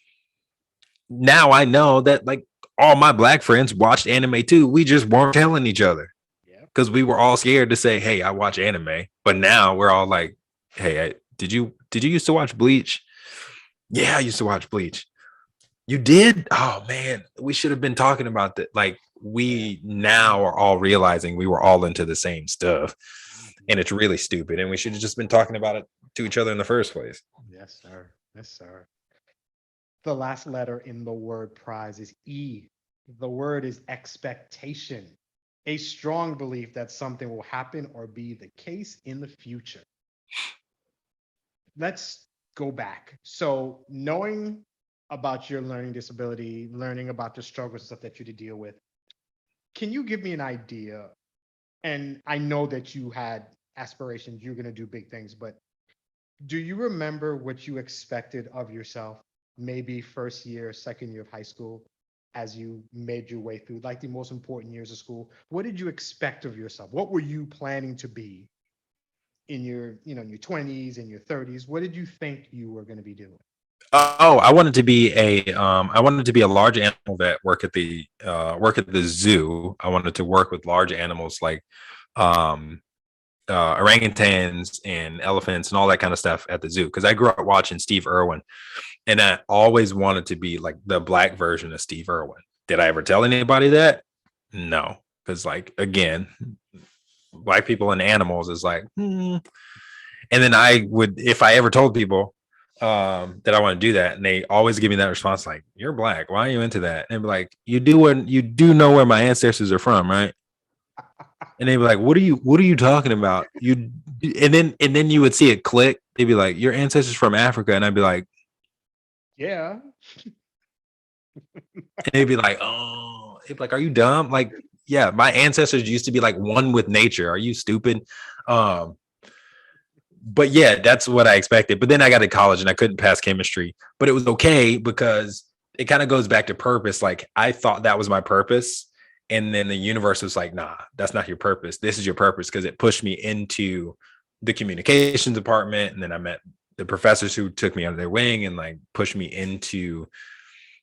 I know that like all my black friends watched anime too. We just weren't telling each other Yeah. because we were all scared to say, "Hey, I watch anime." But now we're all like, "Hey, did you used to watch Bleach?" Yeah, I used to watch Bleach. You did? Oh man, we should have been talking about that. Like Yeah. we now are all realizing we were all into the same stuff, Mhm. and it's really stupid. And we should have just been talking about it to each other in the first place. Yes, sir. Yes, sir. The last letter in the word prize is E. The word is expectation, a strong belief that something will happen or be the case in the future. Let's go back. So, knowing about your learning disability, learning about the struggles and stuff that you had to deal with, can you give me an idea? And I know that you had aspirations, you're going to do big things, but do you remember what you expected of yourself, maybe first year, second year of high school, as you made your way through like the most important years of school? What did you expect of yourself? What were you planning to be in your, in your 20s and your 30s? What did you think you were going to be doing? Oh, I wanted to be a large animal vet, work at the zoo. I wanted to work with large animals like um orangutans and elephants and all that kind of stuff at the zoo because I grew up watching Steve Irwin and I always wanted to be like the black version of Steve Irwin. Did I ever tell anybody that? No, because like again, black people and animals is like, and then I would, if I ever told people that I want to do that, and they always give me that response, like, "You're black. Why are you into that?" And they'd be like, you do know where my ancestors are from, right?" And they'd be like, what are you talking about? And then you would see it click. They'd be like, "Your ancestors from Africa," and I'd be like, Yeah. and they'd be like, "Oh," they'd be like, "Are you dumb?" Like, yeah, my ancestors used to be like one with nature. Are you stupid? Um, but yeah, that's what I expected. But then I got to college and I couldn't pass chemistry, but it was okay because it kind of goes back to purpose. Like I thought that was my purpose. And then the universe was like, nah, that's not your purpose. This is your purpose because it pushed me into the communications department. And then I met the professors who took me under their wing and like pushed me into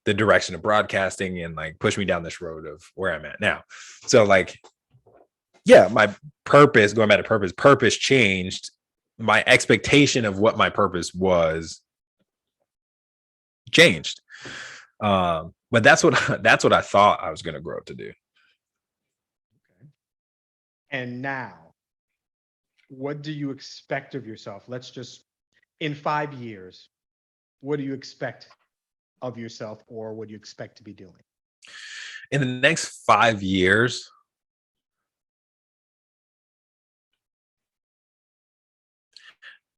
the direction of broadcasting and like pushed me down this road of where I'm at now. So like, yeah, my purpose, going back to purpose changed. My expectation of what my purpose was changed. But that's what that's what I thought I was going to grow up to do. Okay. And now, what do you expect of yourself? Let's just, in 5 years, what do you expect of yourself or what do you expect to be doing? In the next 5 years,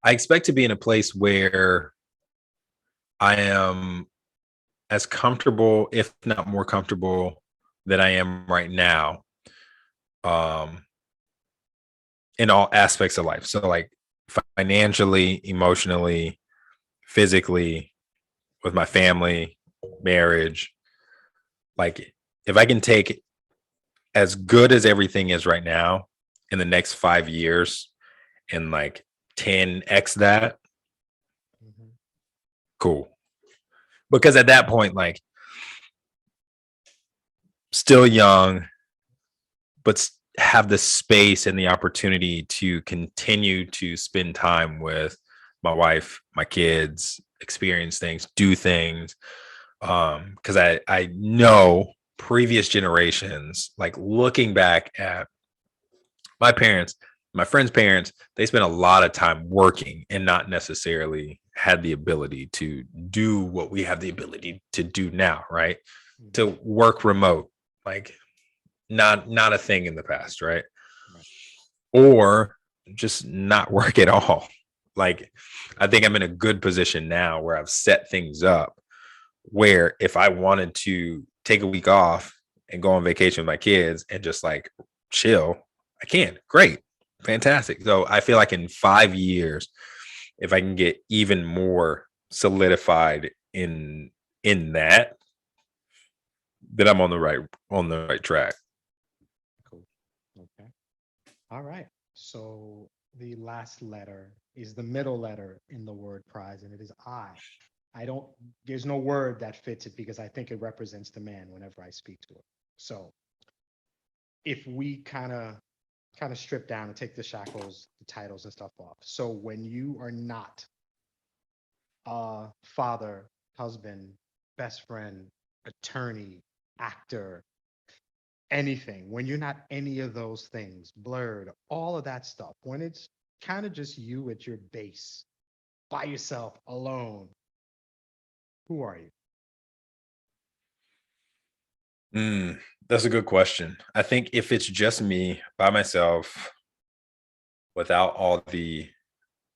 I expect to be in a place where I am as comfortable, if not more comfortable, than I am right now. Um, in all aspects of life. So like financially, emotionally, physically, with my family, marriage. Like if I can take as good as everything is right now in the next 5 years and like 10x that, Mhm. cool. Because at that point, like still young, but have the space and the opportunity to continue to spend time with my wife, my kids, experience things, do things. Because I know previous generations, like looking back at my parents, my friends' parents, they spent a lot of time working and not necessarily had the ability to do what we have the ability to do now, right? Mhm. To work remote, like not a thing in the past, right? Right. Or just not work at all. Like I think I'm in a good position now where I've set things up where if I wanted to take a week off and go on vacation with my kids and just like chill, I can. Great. Fantastic. So I feel like in 5 years, if I can get even more solidified in that, then I'm on the right track. Cool. Okay. All right. So the last letter is the middle letter in the word prize, and it is I. I don't, there's no word that fits it because I think it represents the man whenever I speak to it. So if we kind of strip down and take the shackles, the titles and stuff off. So when you are not father, husband, best friend, attorney, actor, anything, when you're not any of those things, blurred, all of that stuff, when it's kind of just you at your base, by yourself, alone, who are you? That's a good question. I think if it's just me by myself, without all the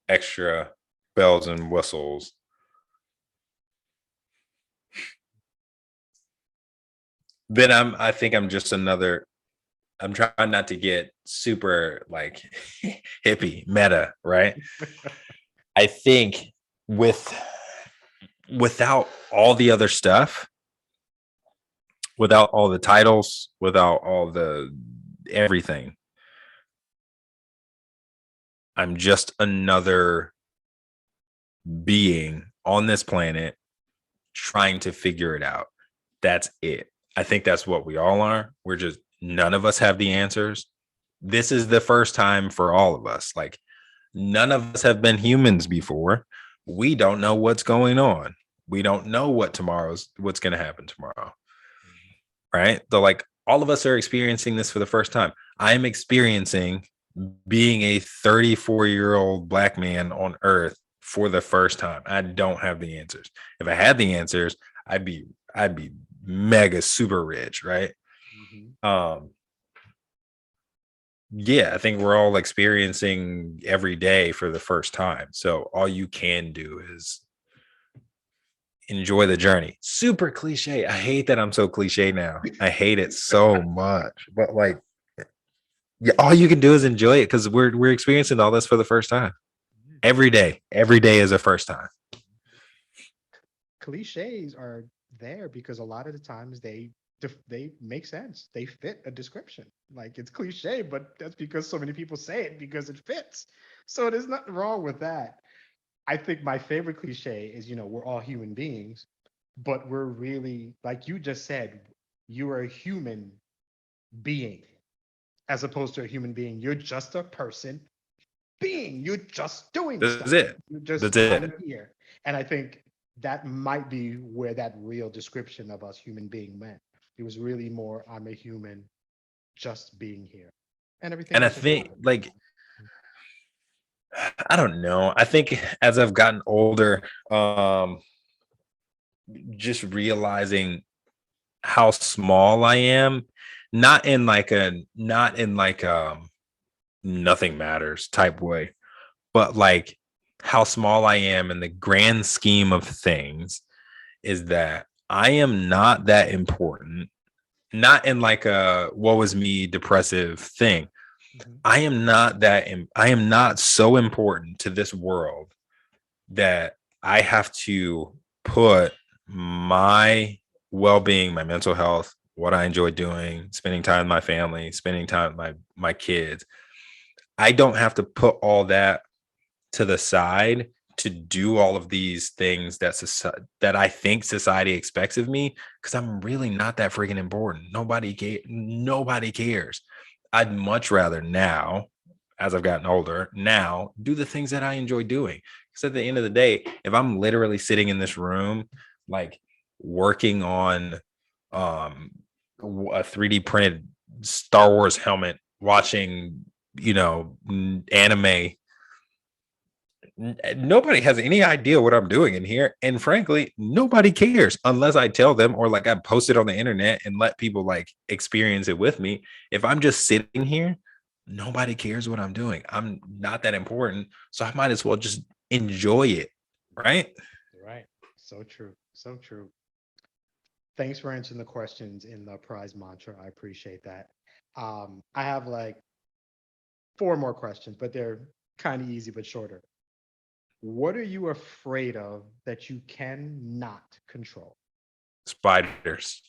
extra bells and whistles, then I think I'm just another. I'm trying not to get super like hippie meta, right? I think with without all the other stuff, without all the titles, without all the everything, I'm just another being on this planet trying to figure it out. That's it. I think that's what we all are. We're just, none of us have the answers. This is the first time for all of us. Like, none of us have been humans before. We don't know what's going on. We don't know what's going to happen tomorrow. Right. So, like, all of us are experiencing this for the first time. I'm experiencing being a 34-year-old Black man on earth for the first time. I don't have the answers. If I had the answers, I'd be mega super rich, right? Mhm. Yeah, I think we're all experiencing every day for the first time. So all you can do is enjoy the journey. Super cliche. I hate that I'm so cliche now. I hate it so much. But like, yeah, all you can do is enjoy it because we're experiencing all this for the first time. Every day. Every day is a first time. Cliches are there because a lot of the times they make sense. They fit a description. Like it's cliche, but that's because so many people say it because it fits. So there's nothing wrong with that. I think my favorite cliche is, we're all human beings, but we're really, like you just said, you are a human being as opposed to a human being. You're just a person being. You're just doing That's stuff. it. You're just That's kind it. of here. And I think that might be where that real description of us human being meant. It was really more, I'm a human just being here. And everything And I else is think fine. like I don't know. I think as I've gotten older, just realizing how small I am, not in like nothing matters type way, but like how small I am in the grand scheme of things is that I am not that important, not in like a woe is me depressive thing. Mhm. I am not so important to this world that I have to put my well-being, my mental health, what I enjoy doing, spending time with my family, spending time with my kids. I don't have to put all that to the side to do all of these things that I think society expects of me because I'm really not that freaking important. Nobody cares. I'd much rather now, as I've gotten older, now do the things that I enjoy doing. Because at the end of the day, if I'm literally sitting in this room, like working on um a 3D printed Star Wars helmet, watching, anime, nobody has any idea what I'm doing in here. And frankly, nobody cares unless I tell them or like I post it on the internet and let people like experience it with me. If I'm just sitting here, nobody cares what I'm doing. I'm not that important. So I might as well just enjoy it. Right. Right. So true. So true. Thanks for answering the questions in the prize mantra. I appreciate that. I have like four more questions, but they're kind of easy but shorter. What are you afraid of that you cannot control? Spiders.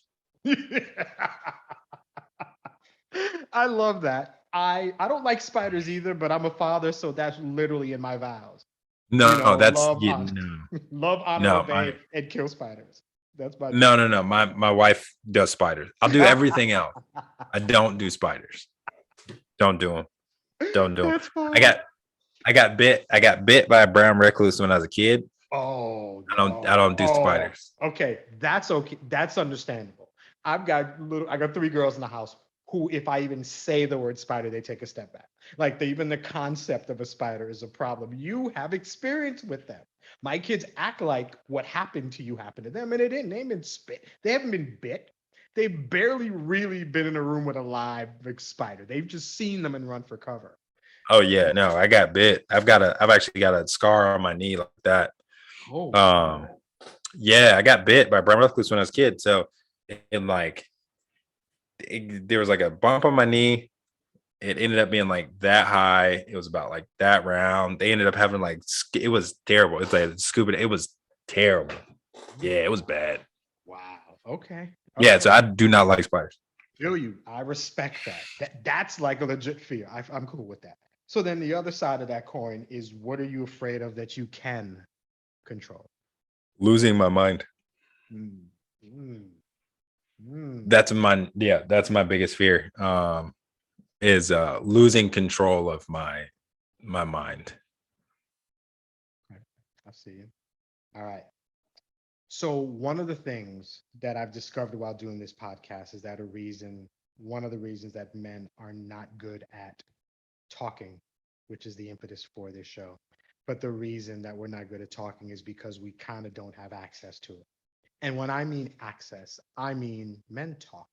I love that. I don't like spiders either, but I'm a father, so that's literally in my vows. You No, know, that's love, yeah, no, love, honor, no, obey, and kill spiders. That's my no, thing. no, no. My wife does spiders. I'll do everything else. I don't do spiders. Don't do them. Don't do them. That's I fine. got I got bit by a brown recluse when I was a kid. Oh I no. don't do Oh, spiders. okay. That's okay. That's understandable. I got three girls in the house who, if I even say the word spider, they take a step back. Like even the concept of a spider is a problem. You have experience with them. My kids act like what happened to you happened to them, and it didn't. They haven't been spit. They haven't been bit. They've barely really been in a room with a live big spider. They've just seen them and run for cover. Oh yeah, no, I got bit. I've actually got a scar on my knee like that. Oh Um, yeah, I got bit by a brown recluse when I was a kid. So, like, there was like a bump on my knee. It ended up being like that high. It was about like that round. They ended up having like it was terrible. It's like scuba. It was terrible. Yeah, it was bad. wow. Okay. Yeah, Okay. so I do not like spiders. Feel you. I respect that. That's like a legit fear. I'm cool with that. So then the other side of that coin is what are you afraid of that you can control? Losing my mind. Mm, mm, mm. That's my biggest fear. Is losing control of my mind. Okay, I see you. All right. So one of the things that I've discovered while doing this podcast is that one of the reasons that men are not good at talking, which is the impetus for this show. But the reason that we're not good at talking is because we kind of don't have access to it. And when I mean access, I mean men talk.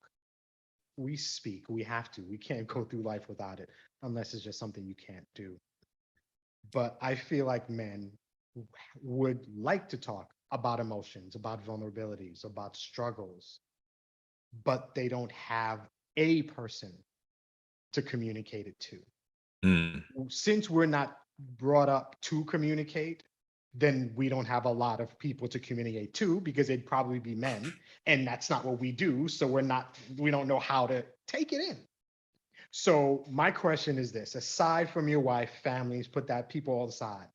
We speak. We have to. We can't go through life without it unless it's just something you can't do. But I feel like men would like to talk about emotions, about vulnerabilities, about struggles, but they don't have a person to communicate it to. Mm, Since we're not brought up to communicate, then we don't have a lot of people to communicate to because it'd probably be men. And that's not what we do. So we don't know how to take it in. So my question is this, aside from your wife, families, put that people all aside,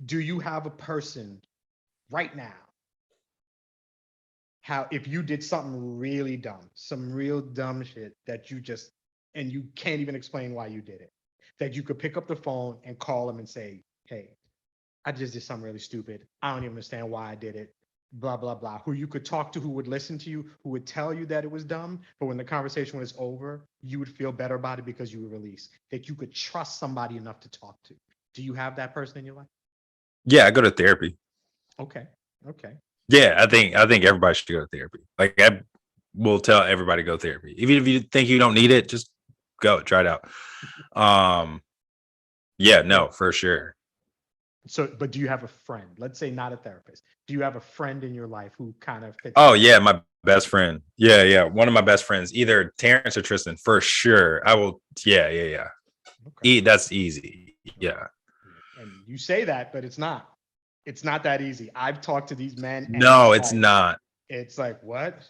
do you have a person right now? How if you did something really dumb, some real dumb shit that you just and you can't even explain why you did it, that you could pick up the phone and call them and say, "Hey, I just did something really stupid. I don't even understand why I did it." Blah blah blah. Who you could talk to, who would listen to you, who would tell you that it was dumb, but when the conversation was over, you would feel better about it because you were released. That you could trust somebody enough to talk to. Do you have that person in your life? yeah, I go to therapy. Okay. Okay. Yeah, I think everybody should go to therapy. Like I will tell everybody to go to therapy. Even if you think you don't need it, just go try it out. Um, yeah, Yeah. no, for sure. So, but do you have a friend? Let's say not a therapist. Do you have a friend in your life who kind of fits Oh that? yeah, my best friend. Yeah, yeah, one of my best friends, either Terrence or Tristan, for sure. I will. Yeah, yeah, yeah. Okay. That's easy. Okay. Yeah. Yeah. And you say that, but it's not. It's not that easy. I've talked to these men, and No, it's not. it's like what?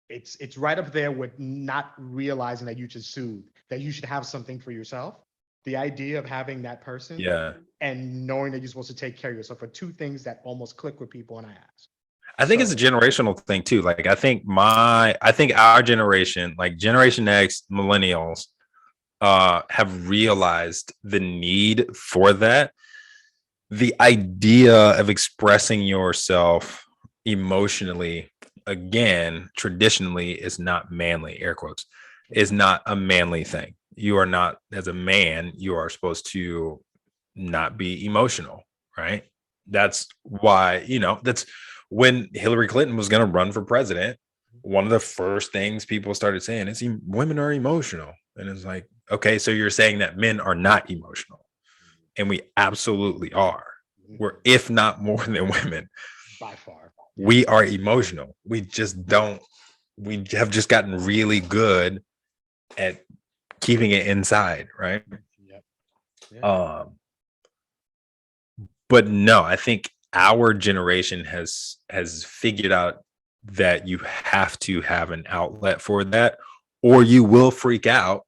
It's right up there with not realizing that you should soothe, that you should have something for yourself. The idea of having that person Yeah. and knowing that you're supposed to take care of yourself are two things that almost click with people when I ask. I think it's a So generational thing too. Like I think our generation, like Generation X, millennials, have realized the need for that. The idea of expressing yourself emotionally, again, traditionally is not manly, air quotes, is not a manly thing. You are not, as a man, you are supposed to not be emotional, right? That's why, that's when Hillary Clinton was going to run for president. One of the first things people started saying is women are emotional. And it's like, okay, so you're saying that men are not emotional. And we absolutely are. We're, if not more than women. by far. Yeah. We are emotional. We just don't, we have just gotten really good at keeping it inside, right? Yep. Yeah. Um, but no, I think our generation has figured out that you have to have an outlet for that, or you will freak out.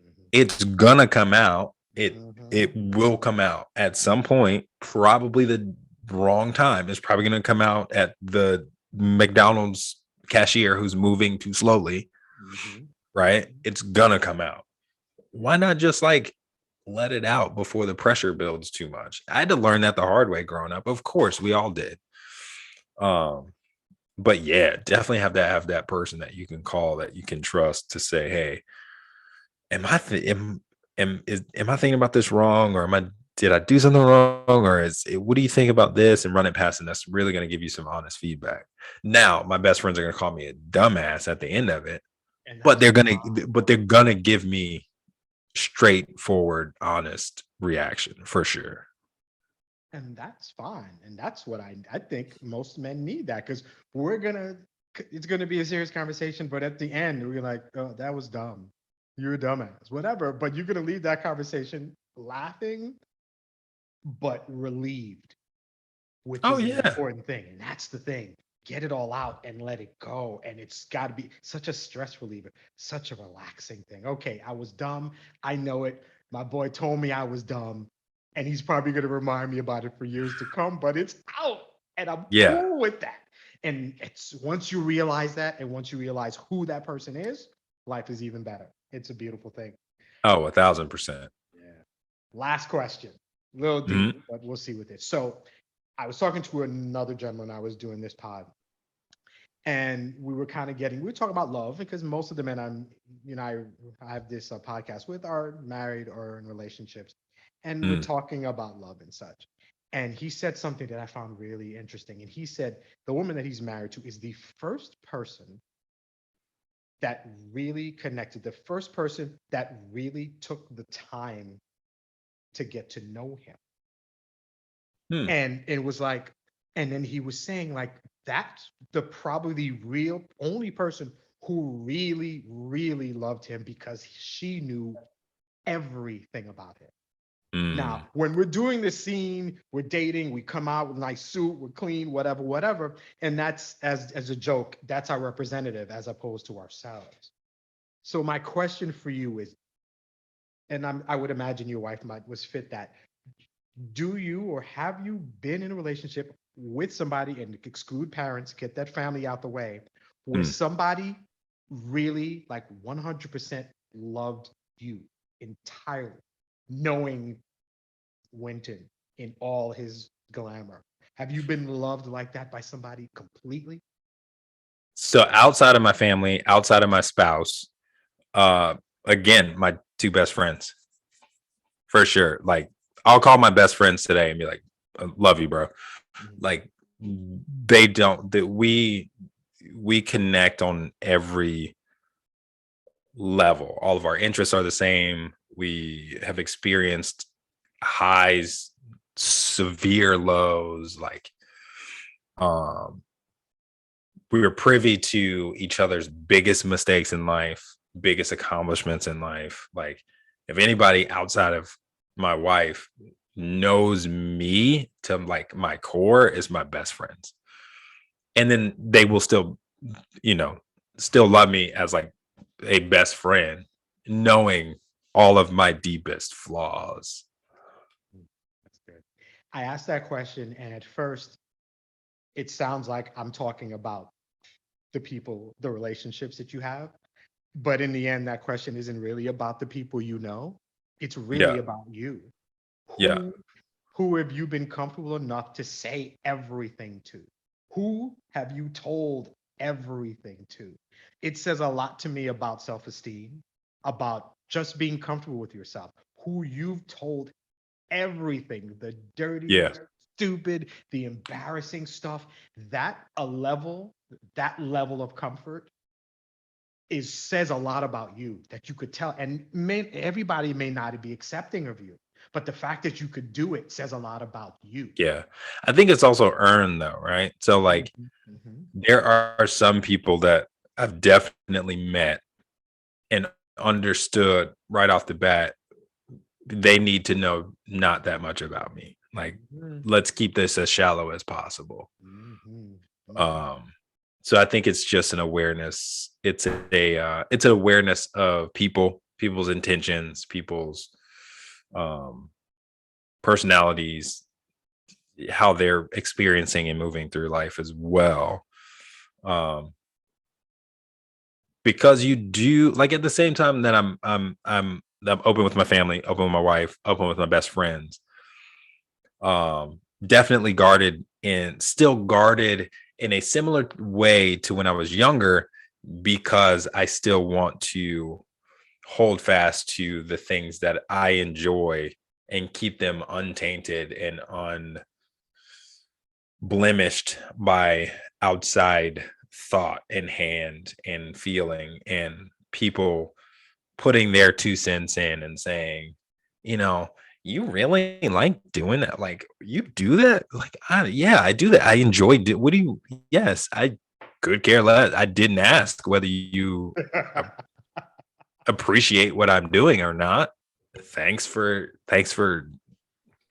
Mhm. It's gonna come out. It Mhm. will come out at some point, probably the wrong time. It's probably gonna come out at the McDonald's cashier who's moving too slowly, Mhm. right? It's gonna come out. Why not just like let it out before the pressure builds too much? I had to learn that the hard way growing up. Of course, we all did. Um, but yeah, definitely have that person that you can call, that you can trust, to say, "Hey, am I am I thinking about this wrong, or am I did I do something wrong, or what do you think about this?" And run it past, and that's really going to give you some honest feedback. Now, my best friends are going to call me a dumbass at the end of it, And but that's they're gonna give me straightforward, honest reaction for sure. and that's fine. And that's what I think most men need that because we're gonna it's gonna be a serious conversation, but at the end we're like, oh, that was dumb. You're a dumbass, whatever. But you're gonna leave that conversation laughing, but relieved, which Oh is an yeah. important thing. And that's the thing. Get it all out and let it go. And it's got to be such a stress reliever, such a relaxing thing. Okay, I was dumb. I know it. My boy told me I was dumb. And he's probably going to remind me about it for years to come, but it's out. And I'm Yeah. cool with that. And it's once you realize that, and once you realize who that person is, life is even better. It's a beautiful thing. Oh, 1,000%. Yeah. Last question. A little deep, Mhm. but we'll see with it. So I was talking to another gentleman. I was doing this pod, and we were kind of we were talking about love because most of the men I have this podcast with are married or in relationships, and we're Mm. talking about love and such. And he said something that I found really interesting. And he said the woman that he's married to is the first person that really connected, the first person that really took the time to get to know him. Hmm. And it was like, and then he was saying like that's the probably the real only person who really really loved him because she knew everything about him. Now Mm. when we're doing this scene, we're dating, we come out with a nice suit, we're clean, whatever whatever, and that's as a joke, that's our representative as opposed to ourselves. So my question for you is, and I would imagine your wife might was fit that, do you or have you been in a relationship with somebody, and exclude parents, get that family out the way, where Mm. somebody really like 100% loved you entirely, knowing Wynton in all his glamour? Have you been loved like that by somebody completely? So outside of my family, outside of my spouse, uh, again, my two best friends for sure. Like, I'll call my best friends today and be like, "I love you, bro." Mhm. Like, they don't that we connect on every level. All of our interests are the same. We have experienced highs, severe lows. Like, um, we were privy to each other's biggest mistakes in life, biggest accomplishments in life. Like, if anybody outside of my wife knows me to like my core, is my best friends. And then they will still, you know, still love me as like a best friend, knowing all of my deepest flaws. Mm, that's good. I asked that question, and at first, it sounds like I'm talking about the people, the relationships that you have. But in the end, that question isn't really about the people you know. It's really Yeah. about you. Yeah. Who who have you been comfortable enough to say everything to? Who have you told everything to? It says a lot to me about self-esteem, about just being comfortable with yourself. Who you've told everything, the dirty, Yeah. stupid, the embarrassing stuff, that a level, that level of comfort is says a lot about you, that you could tell. And everybody may not be accepting of you, but the fact that you could do it says a lot about you. Yeah. I think it's also earned though, right? So like, Mhm, there are some people that I've definitely met and understood right off the bat they need to know not that much about me. Like, Mhm, let's keep this as shallow as possible. mhm, mhm. Um, so I think it's just an awareness. It's an awareness of people's intentions, people's um personalities, how they're experiencing and moving through life as well. Um, because you do like at the same time that I'm open with my family, open with my wife, open with my best friends. Definitely guarded and still guarded in a similar way to when I was younger because I still want to hold fast to the things that I enjoy and keep them untainted and unblemished by outside thought and hand and feeling and people putting their 2 cents in and saying, you know, you really like doing that? Like you do that? Like, yeah, I do that. I enjoy what do you? Yes, I could care less. I didn't ask whether you appreciate what I'm doing or not. Thanks for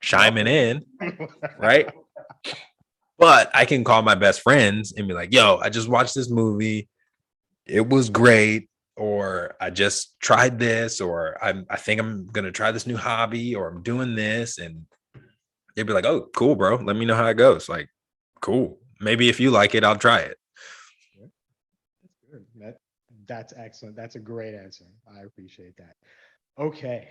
chiming Offering. in, right? But I can call my best friends and be like, "Yo, I just watched this movie. It was great." Or I just tried this, or I think I'm gonna try this new hobby, or I'm doing this, and they'd be like, "Oh, cool, bro. Let me know how it goes." Like, cool. Maybe if you like it, I'll try it. Yeah, that's good. That's excellent. That's a great answer. I appreciate that. Okay.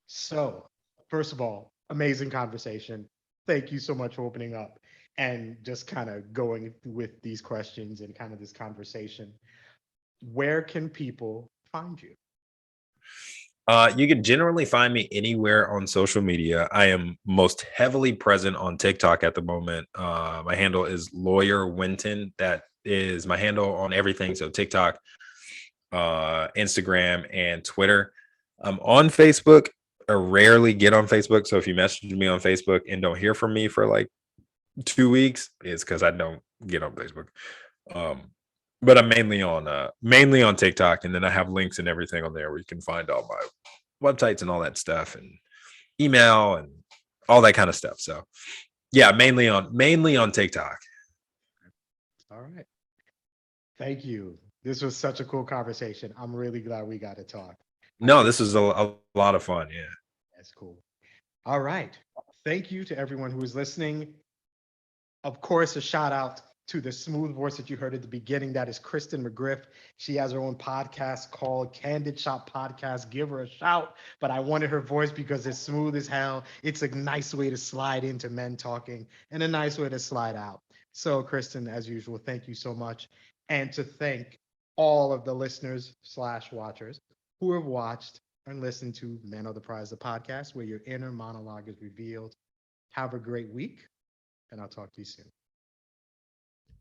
So, first of all, amazing conversation. Thank you so much for opening up and just kind of going with these questions and kind of this conversation. Where can people find you? You can generally find me anywhere on social media. I am most heavily present on TikTok at the moment. My handle is Lawyer Wynton. That is my handle on everything. So TikTok, Instagram, and Twitter. I'm on Facebook. I rarely get on Facebook. So if you message me on Facebook and don't hear from me for like 2 weeks, it's because I don't get on Facebook. Um, but I'm mainly on TikTok, and then I have links and everything on there where you can find all my websites and all that stuff, and email and all that kind of stuff. So yeah, mainly on TikTok. All right. Thank you. This was such a cool conversation. I'm really glad we got to talk. I No, think this was a lot of fun. Yeah. that's cool. All right. Thank you to everyone who is listening. Of course, a shout out to the smooth voice that you heard at the beginning. That is Kristen McGriff. She has her own podcast called Candid Shop Podcast. Give her a shout. But I wanted her voice because it's smooth as hell. It's a nice way to slide into men talking and a nice way to slide out. So, Kristen, as usual, thank you so much. And to thank all of the listeners slash watchers who have watched and listened to Men of the Prize, the podcast, where your inner monologue is revealed. Have a great week and I'll talk to you soon.